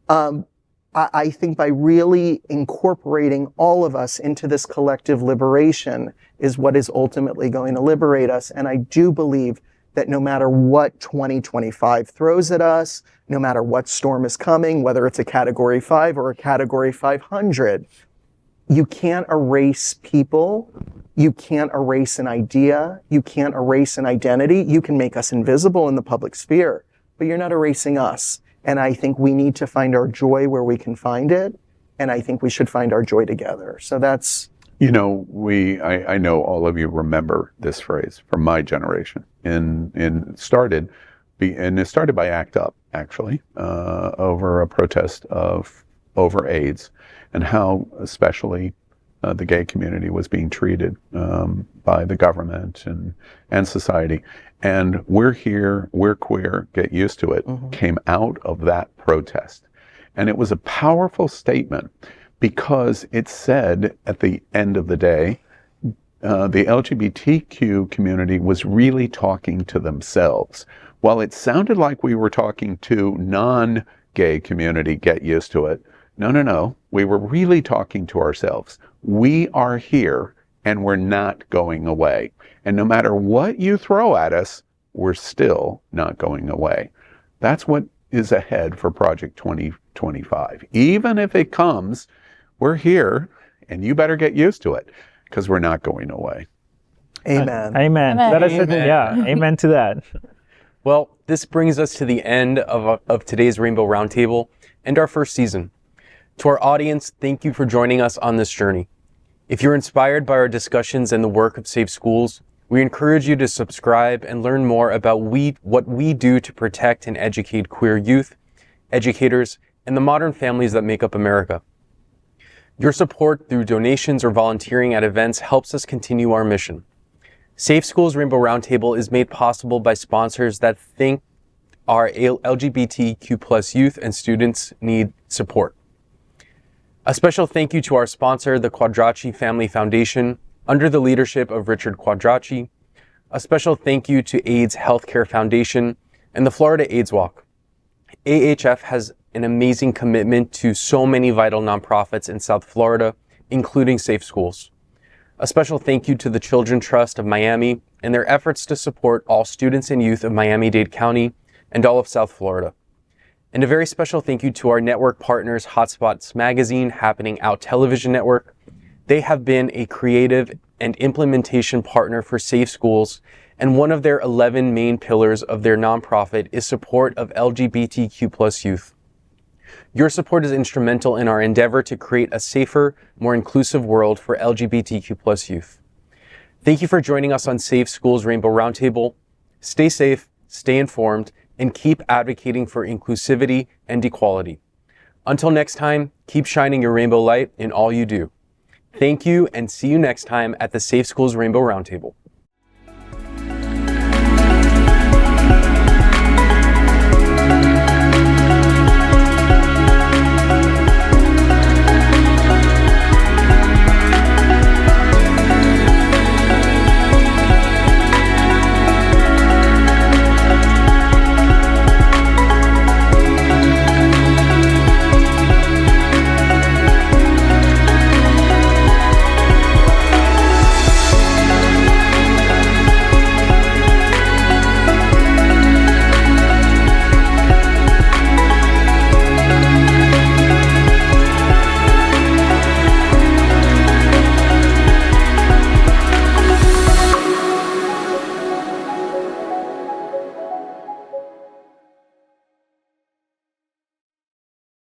I think by really incorporating all of us into this collective liberation is what is ultimately going to liberate us. And I do believe that no matter what 2025 throws at us, no matter what storm is coming, whether it's a Category 5 or a Category 500, you can't erase people, you can't erase an idea, you can't erase an identity. You can make us invisible in the public sphere, but you're not erasing us. And I think we need to find our joy where we can find it, and I think we should find our joy together. So that's... I know all of you remember this phrase from my generation, and it started by ACT UP, actually, over a protest over AIDS, and how especially the gay community was being treated by the government and society. And we're here, we're queer, get used to it, came out of that protest. And it was a powerful statement, because it said at the end of the day, the LGBTQ community was really talking to themselves. While it sounded like we were talking to non-gay community, get used to it. No. We were really talking to ourselves. We are here and we're not going away. And no matter what you throw at us, we're still not going away. That's what is ahead for Project 2025. Even if it comes, we're here, and you better get used to it. because we're not going away. Amen. Amen. Amen. That is Amen. yeah. Amen to that. Well, this brings us to the end of today's Rainbow Roundtable and our first season. To our audience, thank you for joining us on this journey. If you're inspired by our discussions and the work of Safe Schools, we encourage you to subscribe and learn more about what we do to protect and educate queer youth, educators, and the modern families that make up America. Your support through donations or volunteering at events helps us continue our mission. Safe Schools Rainbow Roundtable is made possible by sponsors that think our LGBTQ+ youth and students need support. A special thank you to our sponsor, the Quadracci Family Foundation, under the leadership of Richard Quadracci. A special thank you to AIDS Healthcare Foundation and the Florida AIDS Walk. AHF has an amazing commitment to so many vital nonprofits in South Florida, including Safe Schools. A special thank you to the Children's Trust of Miami and their efforts to support all students and youth of Miami-Dade County and all of South Florida. And a very special thank you to our network partners, Hotspots Magazine, Happening Out Television Network. They have been a creative and implementation partner for Safe Schools, and one of their 11 main pillars of their nonprofit is support of LGBTQ+ youth. Your support is instrumental in our endeavor to create a safer, more inclusive world for LGBTQ+ youth. Thank you for joining us on Safe Schools Rainbow Roundtable. Stay safe, stay informed, and keep advocating for inclusivity and equality. Until next time, keep shining your rainbow light in all you do. Thank you, and see you next time at the Safe Schools Rainbow Roundtable.